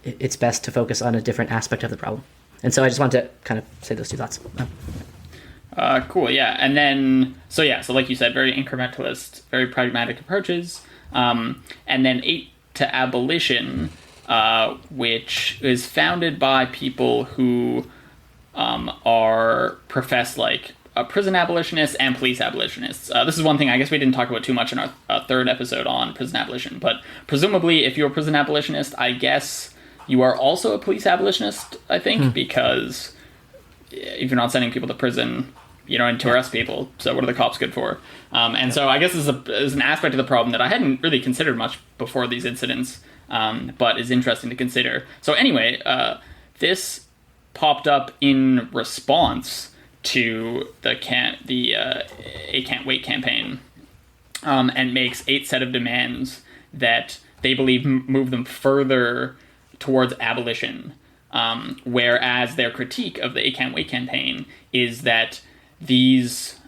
it's best to focus on a different aspect of the problem. And so I just wanted to kind of say those two thoughts. Cool, yeah. And then, so like you said, very incrementalist, very pragmatic approaches. And then 8 to Abolition, which is founded by people who are professed like prison abolitionists and police abolitionists. This is one thing I guess we didn't talk about too much in our third episode on prison abolition, but presumably if you're a prison abolitionist, I guess you are also a police abolitionist, I think, because if you're not sending people to prison, you know, and to arrest people, so what are the cops good for? And so I guess this is an aspect of the problem that I hadn't really considered much before these incidents, but is interesting to consider. So anyway, this popped up in response to the 8 Can't Wait campaign, and makes 8 set of demands that they believe move them further towards abolition, whereas their critique of the 8 Can't Wait campaign is that these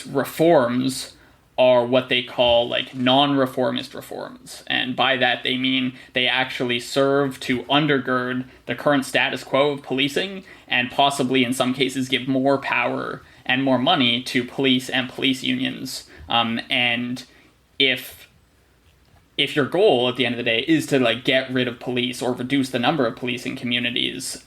reforms are what they call like non-reformist reforms. And by that they mean they actually serve to undergird the current status quo of policing, and possibly in some cases give more power and more money to police and police unions. And if your goal at the end of the day is to like get rid of police or reduce the number of police in communities,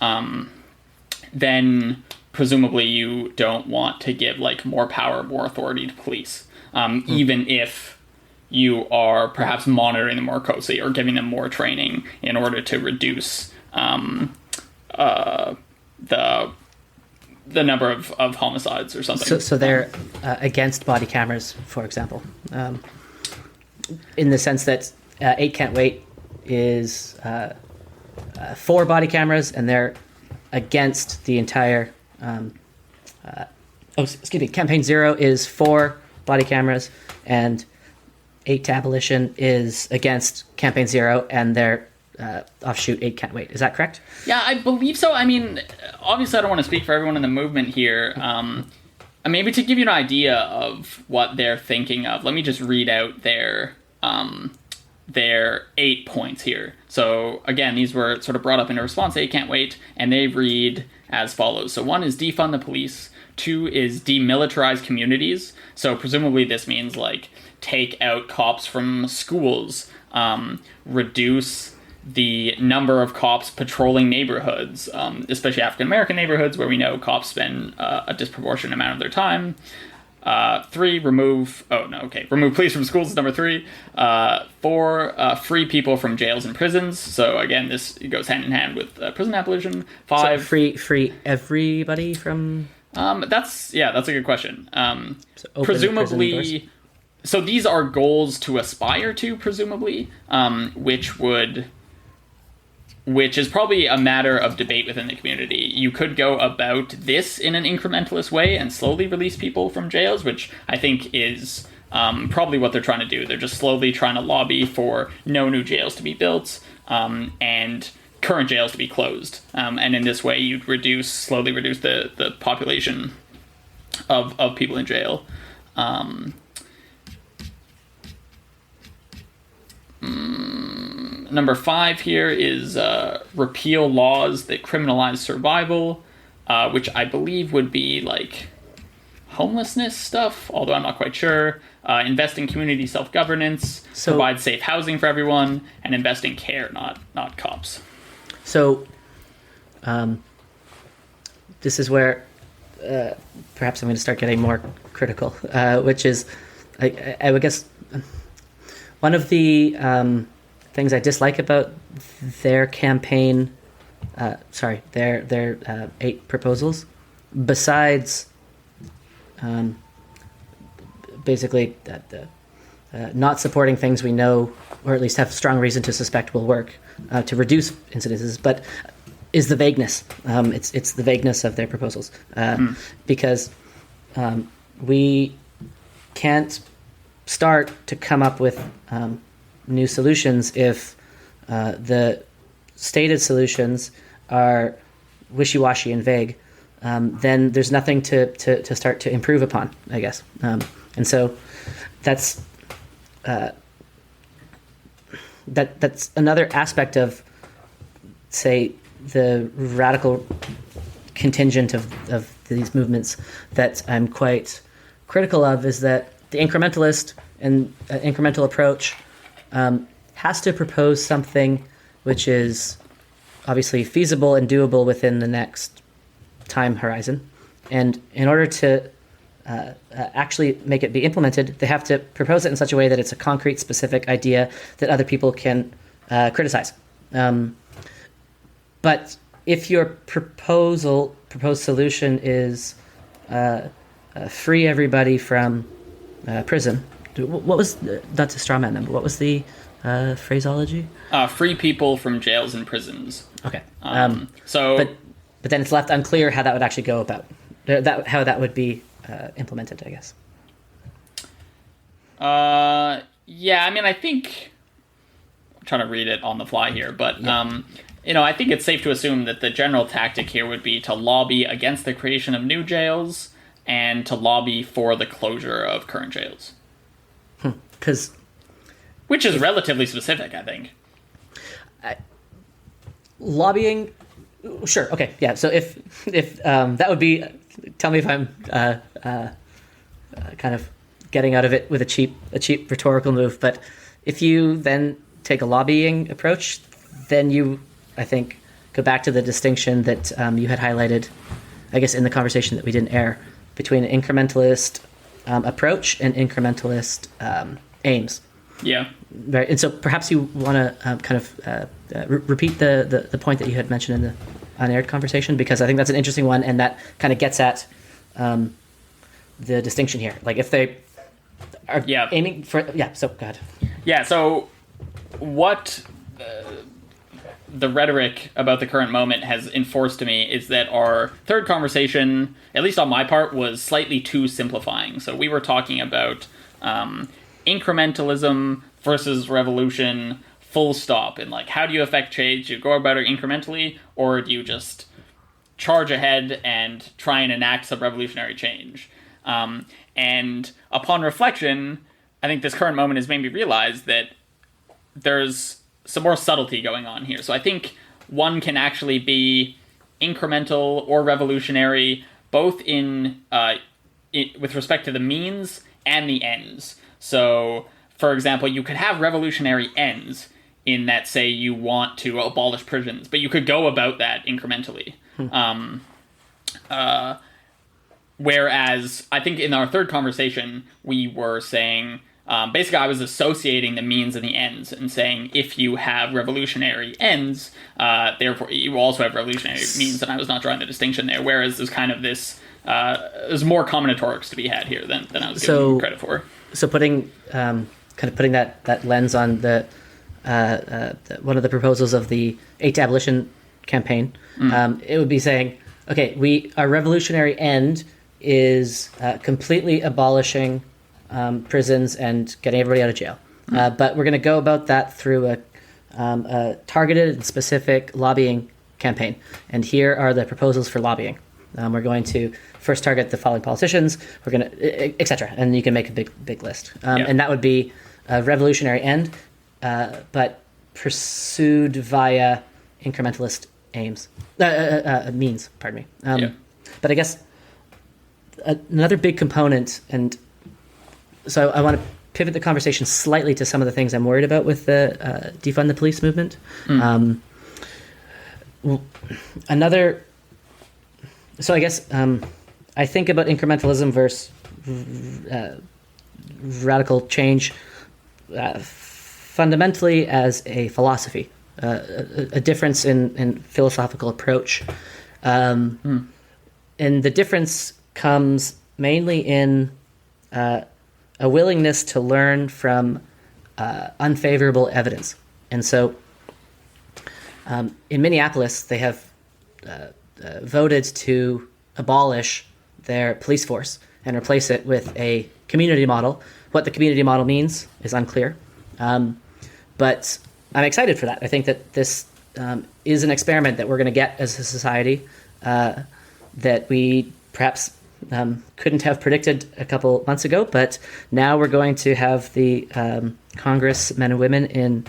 then presumably you don't want to give like more power, more authority to police. Even if you are perhaps monitoring them more closely or giving them more training in order to reduce the number of homicides or something. So they're against body cameras, for example, in the sense that 8 Can't Wait is for body cameras, and they're against the entire... Campaign Zero is for body cameras, and 8 to Abolition is against Campaign Zero, and they're offshoot 8 Can't Wait. Is that correct? Yeah, I believe so. I mean, obviously I don't want to speak for everyone in the movement here. Maybe to give you an idea of what they're thinking of, let me just read out their 8 points here. So again, these were sort of brought up in a response to 8 Can't Wait, and they read as follows. So 1 is defund the police. 2 is demilitarize communities. So presumably this means like take out cops from schools, reduce the number of cops patrolling neighborhoods, especially African-American neighborhoods where we know cops spend a disproportionate amount of their time. 3, remove police from schools is number 3. 4, free people from jails and prisons. So again, this goes hand in hand with prison abolition. 5, so free everybody from... That's a good question. So presumably... So these are goals to aspire to, presumably, which is probably a matter of debate within the community. You could go about this in an incrementalist way and slowly release people from jails, which I think is probably what they're trying to do. They're just slowly trying to lobby for no new jails to be built and current jails to be closed. And in this way, you'd slowly reduce the population of people in jail. Number 5 here is repeal laws that criminalize survival, which I believe would be like homelessness stuff, although I'm not quite sure. Invest in community self-governance, provide safe housing for everyone, and invest in care, not cops. So this is where perhaps I'm going to start getting more critical, which is, I would guess, one of the things I dislike about their campaign, their 8 proposals, besides basically not supporting things we know, or at least have strong reason to suspect will work to reduce incidences, but is the vagueness. It's the vagueness of their proposals, because we can't start to come up with new solutions if the stated solutions are wishy-washy and vague. Then there's nothing to start to improve upon, I guess. And so that's that's another aspect of, say, the radical contingent of these movements that I'm quite critical of, is that the incrementalist and incremental approach has to propose something which is obviously feasible and doable within the next time horizon. And in order to actually make it be implemented, they have to propose it in such a way that it's a concrete, specific idea that other people can criticize. But if your proposed solution is free everybody from prison, what was, not to straw man them, but what was the phraseology? Free people from jails and prisons. Okay. But then it's left unclear how that would actually go about, how that would be implemented, I guess. Yeah, I mean, I think, I'm trying to read it on the fly here, but I think it's safe to assume that the general tactic here would be to lobby against the creation of new jails and to lobby for the closure of current jails. Which is relatively specific, I think. Lobbying, sure, okay, yeah. So if that would be, tell me if I'm kind of getting out of it with a cheap rhetorical move. But if you then take a lobbying approach, then you, I think, go back to the distinction that you had highlighted, I guess, in the conversation that we didn't air, between an incrementalist approach and incrementalist aims. Yeah. Right. And so perhaps you want to kind of repeat the point that you had mentioned in the unaired conversation, because I think that's an interesting one, and that kind of gets at the distinction here. Like if they are aiming for... Yeah, so go ahead. Yeah, so what the rhetoric about the current moment has enforced to me is that our third conversation, at least on my part, was slightly too simplifying. So we were talking about incrementalism versus revolution full stop, and like, how do you affect change? Do you go about it incrementally, or do you just charge ahead and try and enact some revolutionary change? And upon reflection, I think this current moment has made me realize that there's some more subtlety going on here. So I think one can actually be incremental or revolutionary, both with respect to the means and the ends. So, for example, you could have revolutionary ends in that, say, you want to abolish prisons, but you could go about that incrementally. Whereas I think in our third conversation, we were saying, basically I was associating the means and the ends and saying, if you have revolutionary ends, therefore you also have revolutionary means, and I was not drawing the distinction there. Whereas there's kind of this, there's more combinatorics to be had here than I was giving credit for. So putting that lens on the one of the proposals of the 8 to Abolition campaign, it would be saying, okay, our revolutionary end is completely abolishing prisons and getting everybody out of jail. But we're going to go about that through a targeted and specific lobbying campaign. And here are the proposals for lobbying. We're going to first target the following politicians. We're going to, etc. And you can make a big list. And that would be a revolutionary end, but pursued via incrementalist means. Pardon me. But I guess another big component, and so I want to pivot the conversation slightly to some of the things I'm worried about with the defund the police movement. So I guess I think about incrementalism versus radical change fundamentally as a philosophy, a difference in philosophical approach. And the difference comes mainly in a willingness to learn from unfavorable evidence. And so in Minneapolis, they have voted to abolish their police force and replace it with a community model. What the community model means is unclear. But I'm excited for that. I think that this is an experiment that we're going to get as a society that we perhaps couldn't have predicted a couple months ago, but now we're going to have the congressmen and women in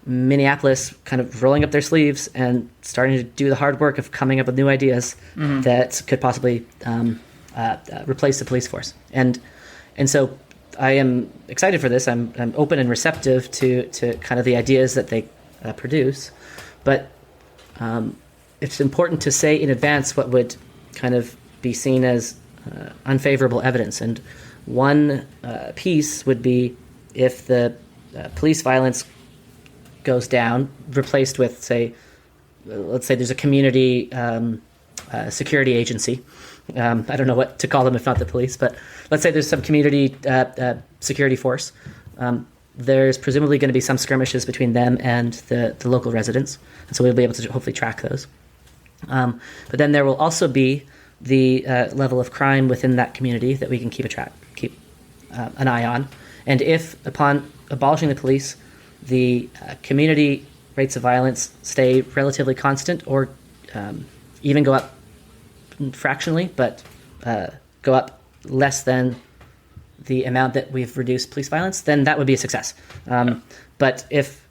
Minneapolis kind of rolling up their sleeves and starting to do the hard work of coming up with new ideas that could possibly replace the police force. And so I am excited for this. I'm open and receptive to kind of the ideas that they produce, but it's important to say in advance what would kind of be seen as unfavorable evidence. And one piece would be if the police violence goes down, replaced with, say, let's say there's a community security agency. I don't know what to call them if not the police, but let's say there's some community security force. There's presumably going to be some skirmishes between them and the local residents, and so we'll be able to hopefully track those. But then there will also be the level of crime within that community that we can keep an eye on. And if upon abolishing the police, the community rates of violence stay relatively constant or even go up fractionally, but go up less than the amount that we've reduced police violence, then that would be a success. But if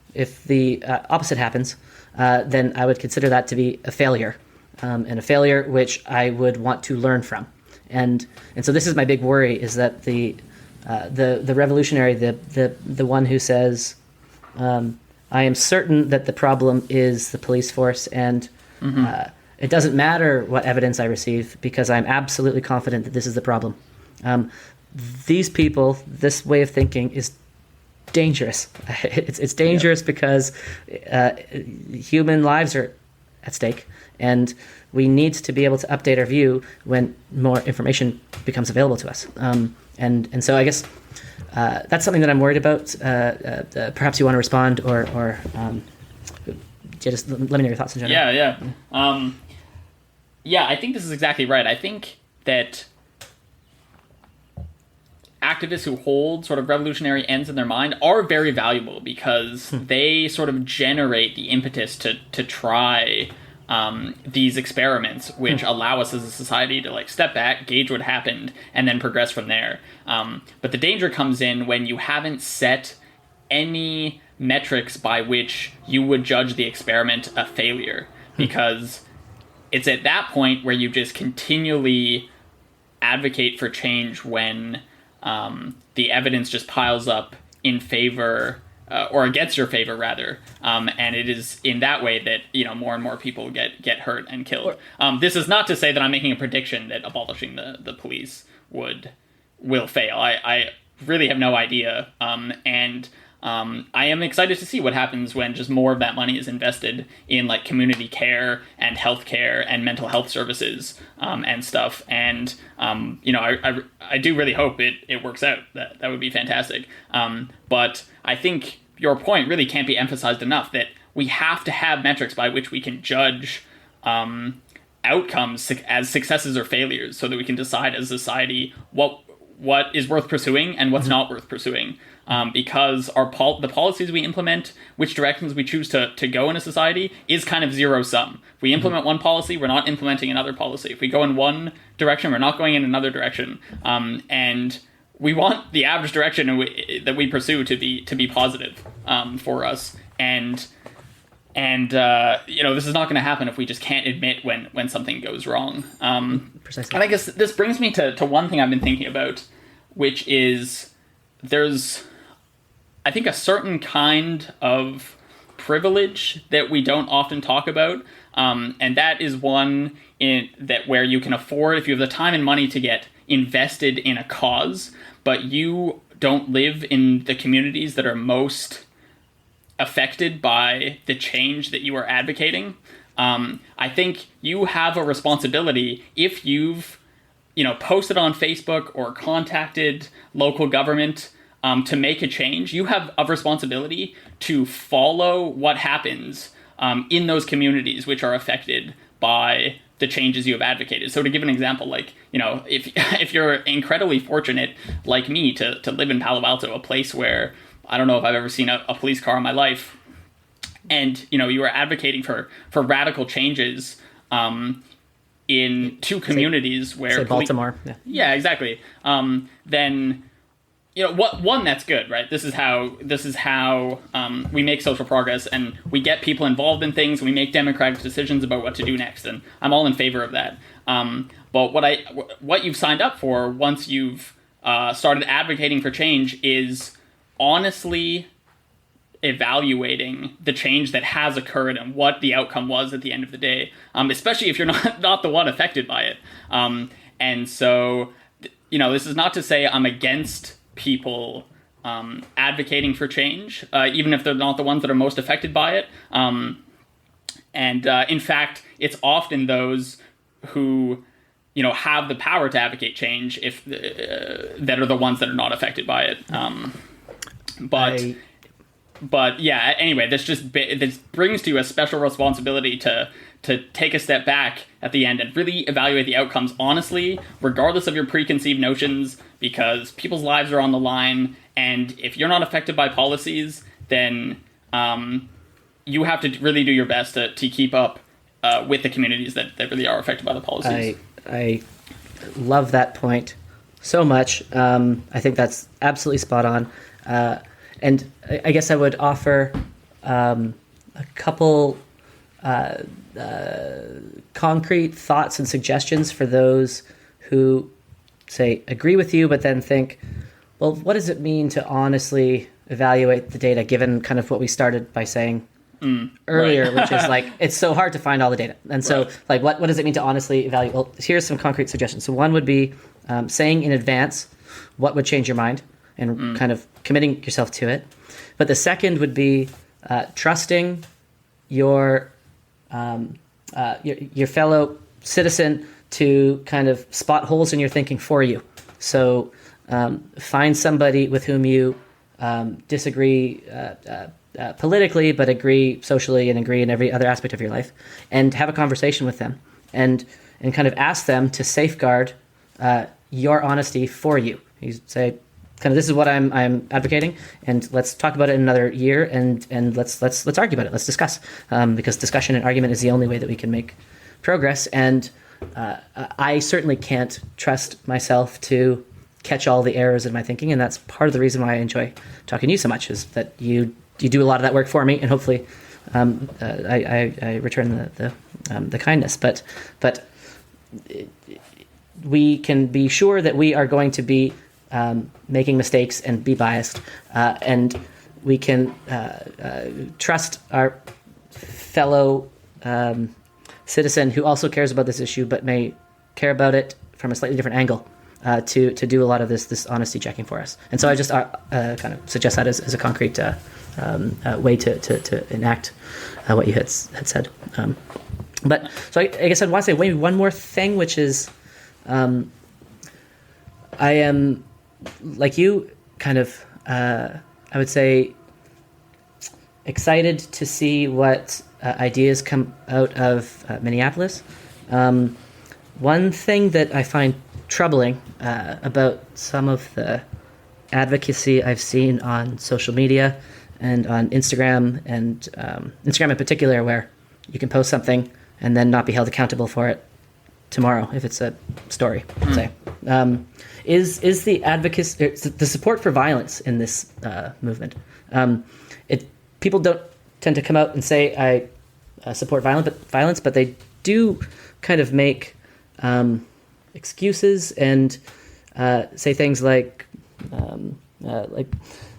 the opposite happens, then I would consider that to be a failure, and a failure which I would want to learn from. And so this is my big worry: is that the revolutionary, the one who says, I am certain that the problem is the police force, and it doesn't matter what evidence I receive because I'm absolutely confident that this is the problem. These people, this way of thinking is dangerous. It's dangerous because human lives are at stake, and we need to be able to update our view when more information becomes available to us. And so I guess that's something that I'm worried about. Perhaps you want to respond, or just let me know your thoughts in general. Yeah, I think this is exactly right. I think that activists who hold sort of revolutionary ends in their mind are very valuable because they sort of generate the impetus to try these experiments, which allow us as a society to like step back, gauge what happened, and then progress from there. But the danger comes in when you haven't set any metrics by which you would judge the experiment a failure, because it's at that point where you just continually advocate for change when the evidence just piles up in favor or against your favor, rather. And it is in that way that, more and more people get hurt and killed. This is not to say that I'm making a prediction that abolishing the police will fail. I really have no idea. And I am excited to see what happens when just more of that money is invested in like community care and healthcare and mental health services and stuff. And I do really hope it works out. That would be fantastic. But I think your point really can't be emphasized enough, that we have to have metrics by which we can judge outcomes as successes or failures, so that we can decide as a society what is worth pursuing and what's not worth pursuing. Because the policies we implement, which directions we choose to go in a society, is kind of zero sum. If we implement one policy, we're not implementing another policy. If we go in one direction, we're not going in another direction. And we want the average direction that we pursue to be positive for us. And this is not going to happen if we just can't admit when something goes wrong. Precisely. And I guess this brings me to one thing I've been thinking about, which is there's, I think, a certain kind of privilege that we don't often talk about, and that is one where you can afford, if you have the time and money to get invested in a cause, but you don't live in the communities that are most affected by the change that you are advocating. I think you have a responsibility, if you've posted on Facebook or contacted local government to make a change, you have a responsibility to follow what happens in those communities which are affected by the changes you have advocated. So to give an example, like, if you're incredibly fortunate, like me, to live in Palo Alto, a place where I don't know if I've ever seen a police car in my life, and, you are advocating for radical changes in two communities where... Baltimore. Yeah, exactly. Then... that's good, right? This is how we make social progress, and we get people involved in things, and we make democratic decisions about what to do next, and I'm all in favor of that. But what you've signed up for once you've started advocating for change is honestly evaluating the change that has occurred and what the outcome was at the end of the day, especially if you're not the one affected by it. And so, this is not to say I'm against people advocating for change, even if they're not the ones that are most affected by it. In fact, it's often those who have the power to advocate change that are the ones that are not affected by it. But yeah, anyway, this brings to you a special responsibility to take a step back at the end and really evaluate the outcomes honestly, regardless of your preconceived notions, because people's lives are on the line, and if you're not affected by policies, then you have to really do your best to keep up with the communities that really are affected by the policies. I love that point so much. I think that's absolutely spot on. And I guess I would offer a couple concrete thoughts and suggestions for those who, say, agree with you, but then think, well, what does it mean to honestly evaluate the data, given kind of what we started by saying earlier, right. Which is like, it's so hard to find all the data. And so, right. Like, what does it mean to honestly evaluate? Well, here's some concrete suggestions. So one would be saying in advance what would change your mind and kind of committing yourself to it. But the second would be trusting your fellow citizen to kind of spot holes in your thinking for you. So find somebody with whom you disagree politically, but agree socially and agree in every other aspect of your life, and have a conversation with them and kind of ask them to safeguard your honesty for you. You say, kind of this is what I'm advocating, and let's talk about it in another year, and let's argue about it. Let's discuss, because discussion and argument is the only way that we can make progress. And I certainly can't trust myself to catch all the errors in my thinking, and that's part of the reason why I enjoy talking to you so much, is that you do a lot of that work for me, and hopefully I return the kindness. But we can be sure that we are going to be making mistakes and be biased, and we can trust our fellow citizen who also cares about this issue, but may care about it from a slightly different angle, to do a lot of this honesty checking for us. And so I just kind of suggest that as a concrete way to enact what you had said. But so I guess I'd want to say maybe one more thing, which is I am, like you, kind of, I would say, excited to see what ideas come out of Minneapolis. One thing that I find troubling about some of the advocacy I've seen on social media and on Instagram, and Instagram in particular, where you can post something and then not be held accountable for it tomorrow if it's a story, say, is the advocacy, the support for violence in this movement. People don't tend to come out and say I support violence, but they do kind of make excuses and say things like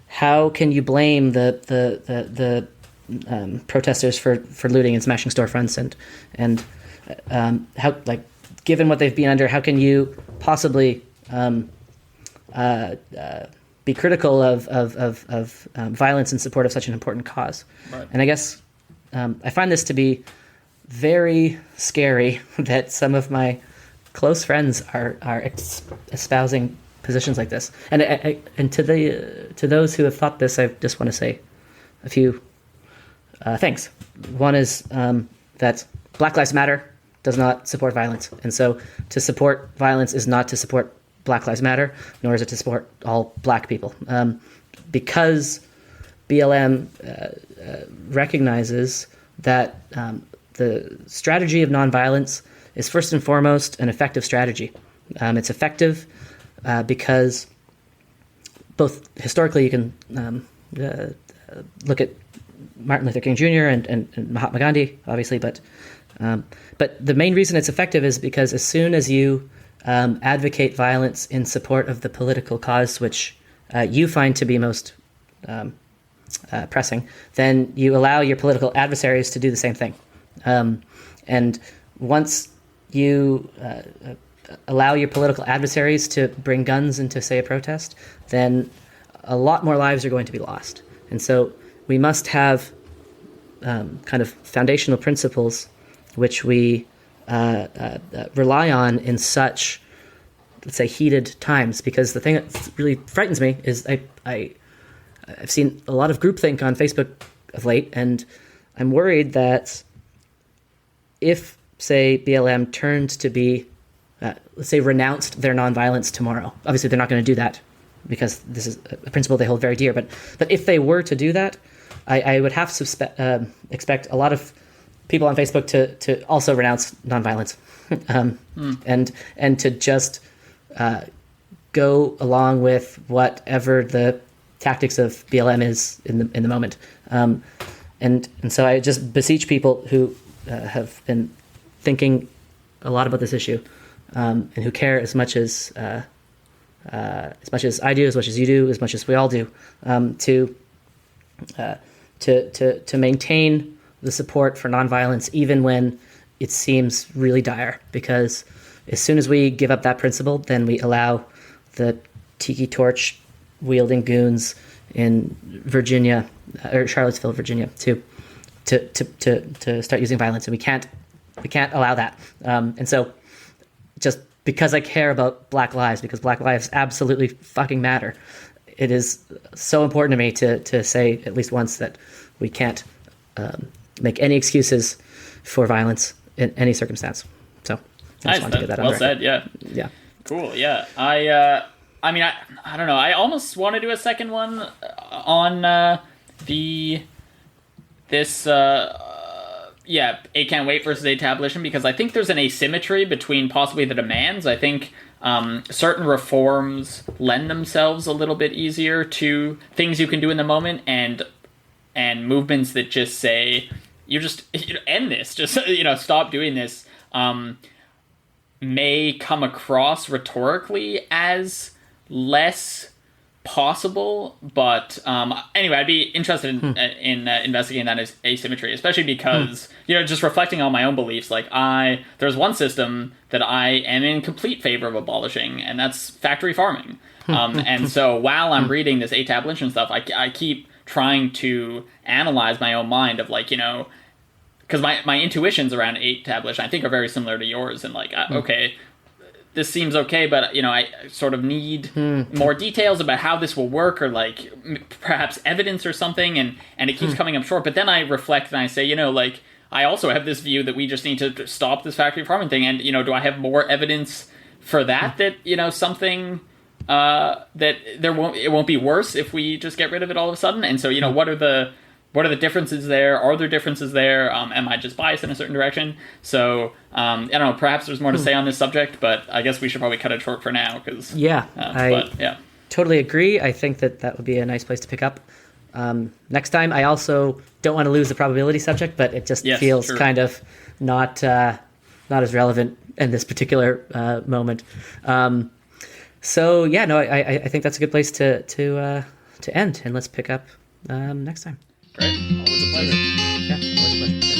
how can you blame the protesters for looting and smashing storefronts, and how, like, given what they've been under, how can you possibly be critical of violence in support of such an important cause? Right. And I guess I find this to be very scary, that some of my close friends are espousing positions like this. And to those who have thought this, I just want to say a few things. One is that Black Lives Matter does not support violence, and so to support violence is not to support Black Lives Matter, nor is it to support all Black people, because BLM recognizes that the strategy of nonviolence is first and foremost an effective strategy. It's effective because both historically, you can look at Martin Luther King Jr. and Mahatma Gandhi, obviously, but the main reason it's effective is because as soon as you advocate violence in support of the political cause which you find to be most pressing, then you allow your political adversaries to do the same thing. And once you allow your political adversaries to bring guns into, say, a protest, then a lot more lives are going to be lost. And so we must have kind of foundational principles which we rely on in such, let's say, heated times. Because the thing that really frightens me is I've seen a lot of groupthink on Facebook of late, and I'm worried that if, say, BLM turned to be, let's say, renounced their nonviolence tomorrow. Obviously, they're not going to do that because this is a principle they hold very dear. But if they were to do that, I would have to expect a lot of people on Facebook to also renounce nonviolence, and to just go along with whatever the tactics of BLM is in the moment. And so I just beseech people who have been thinking a lot about this issue, and who care as much as I do, as much as you do, as much as we all do, to maintain the support for nonviolence, even when it seems really dire. Because as soon as we give up that principle, then we allow the tiki torch wielding goons in Virginia, or Charlottesville, Virginia, to start using violence, and we can't allow that. And so, just because I care about Black lives, because Black lives absolutely fucking matter, it is so important to me to say at least once that we can't make any excuses for violence in any circumstance. So I just wanted to get that on well record. said. Yeah. Yeah. Cool. Yeah. I I mean, I don't know. I almost want to do a second one on A Can't Wait versus A to Abolition, because I think there's an asymmetry between possibly the demands. I think certain reforms lend themselves a little bit easier to things you can do in the moment, and movements that just say, you just end this, just stop doing this, may come across rhetorically as less possible. But anyway, I'd be interested in investigating that asymmetry, especially because just reflecting on my own beliefs. Like there's one system that I am in complete favor of abolishing, and that's factory farming. And so while I'm reading this A to Abolition stuff, I keep trying to analyze my own mind of because my intuitions around A to Abolition, I think, are very similar to yours, and okay, this seems okay, but I sort of need more details about how this will work, or perhaps evidence or something, and it keeps coming up short. But then I reflect and I say, I also have this view that we just need to stop this factory farming thing, and do I have more evidence for that something that it won't be worse if we just get rid of it all of a sudden? And so what are the differences there? Are there differences there? Am I just biased in a certain direction? So, I don't know, perhaps there's more to say on this subject, but I guess we should probably cut it short for now. I totally agree. I think that would be a nice place to pick up. Next time, I also don't want to lose the probability subject, but it just feels kind of not as relevant in this particular moment. I think that's a good place to end, and let's pick up next time. Great. Always a pleasure. Yeah, always a pleasure.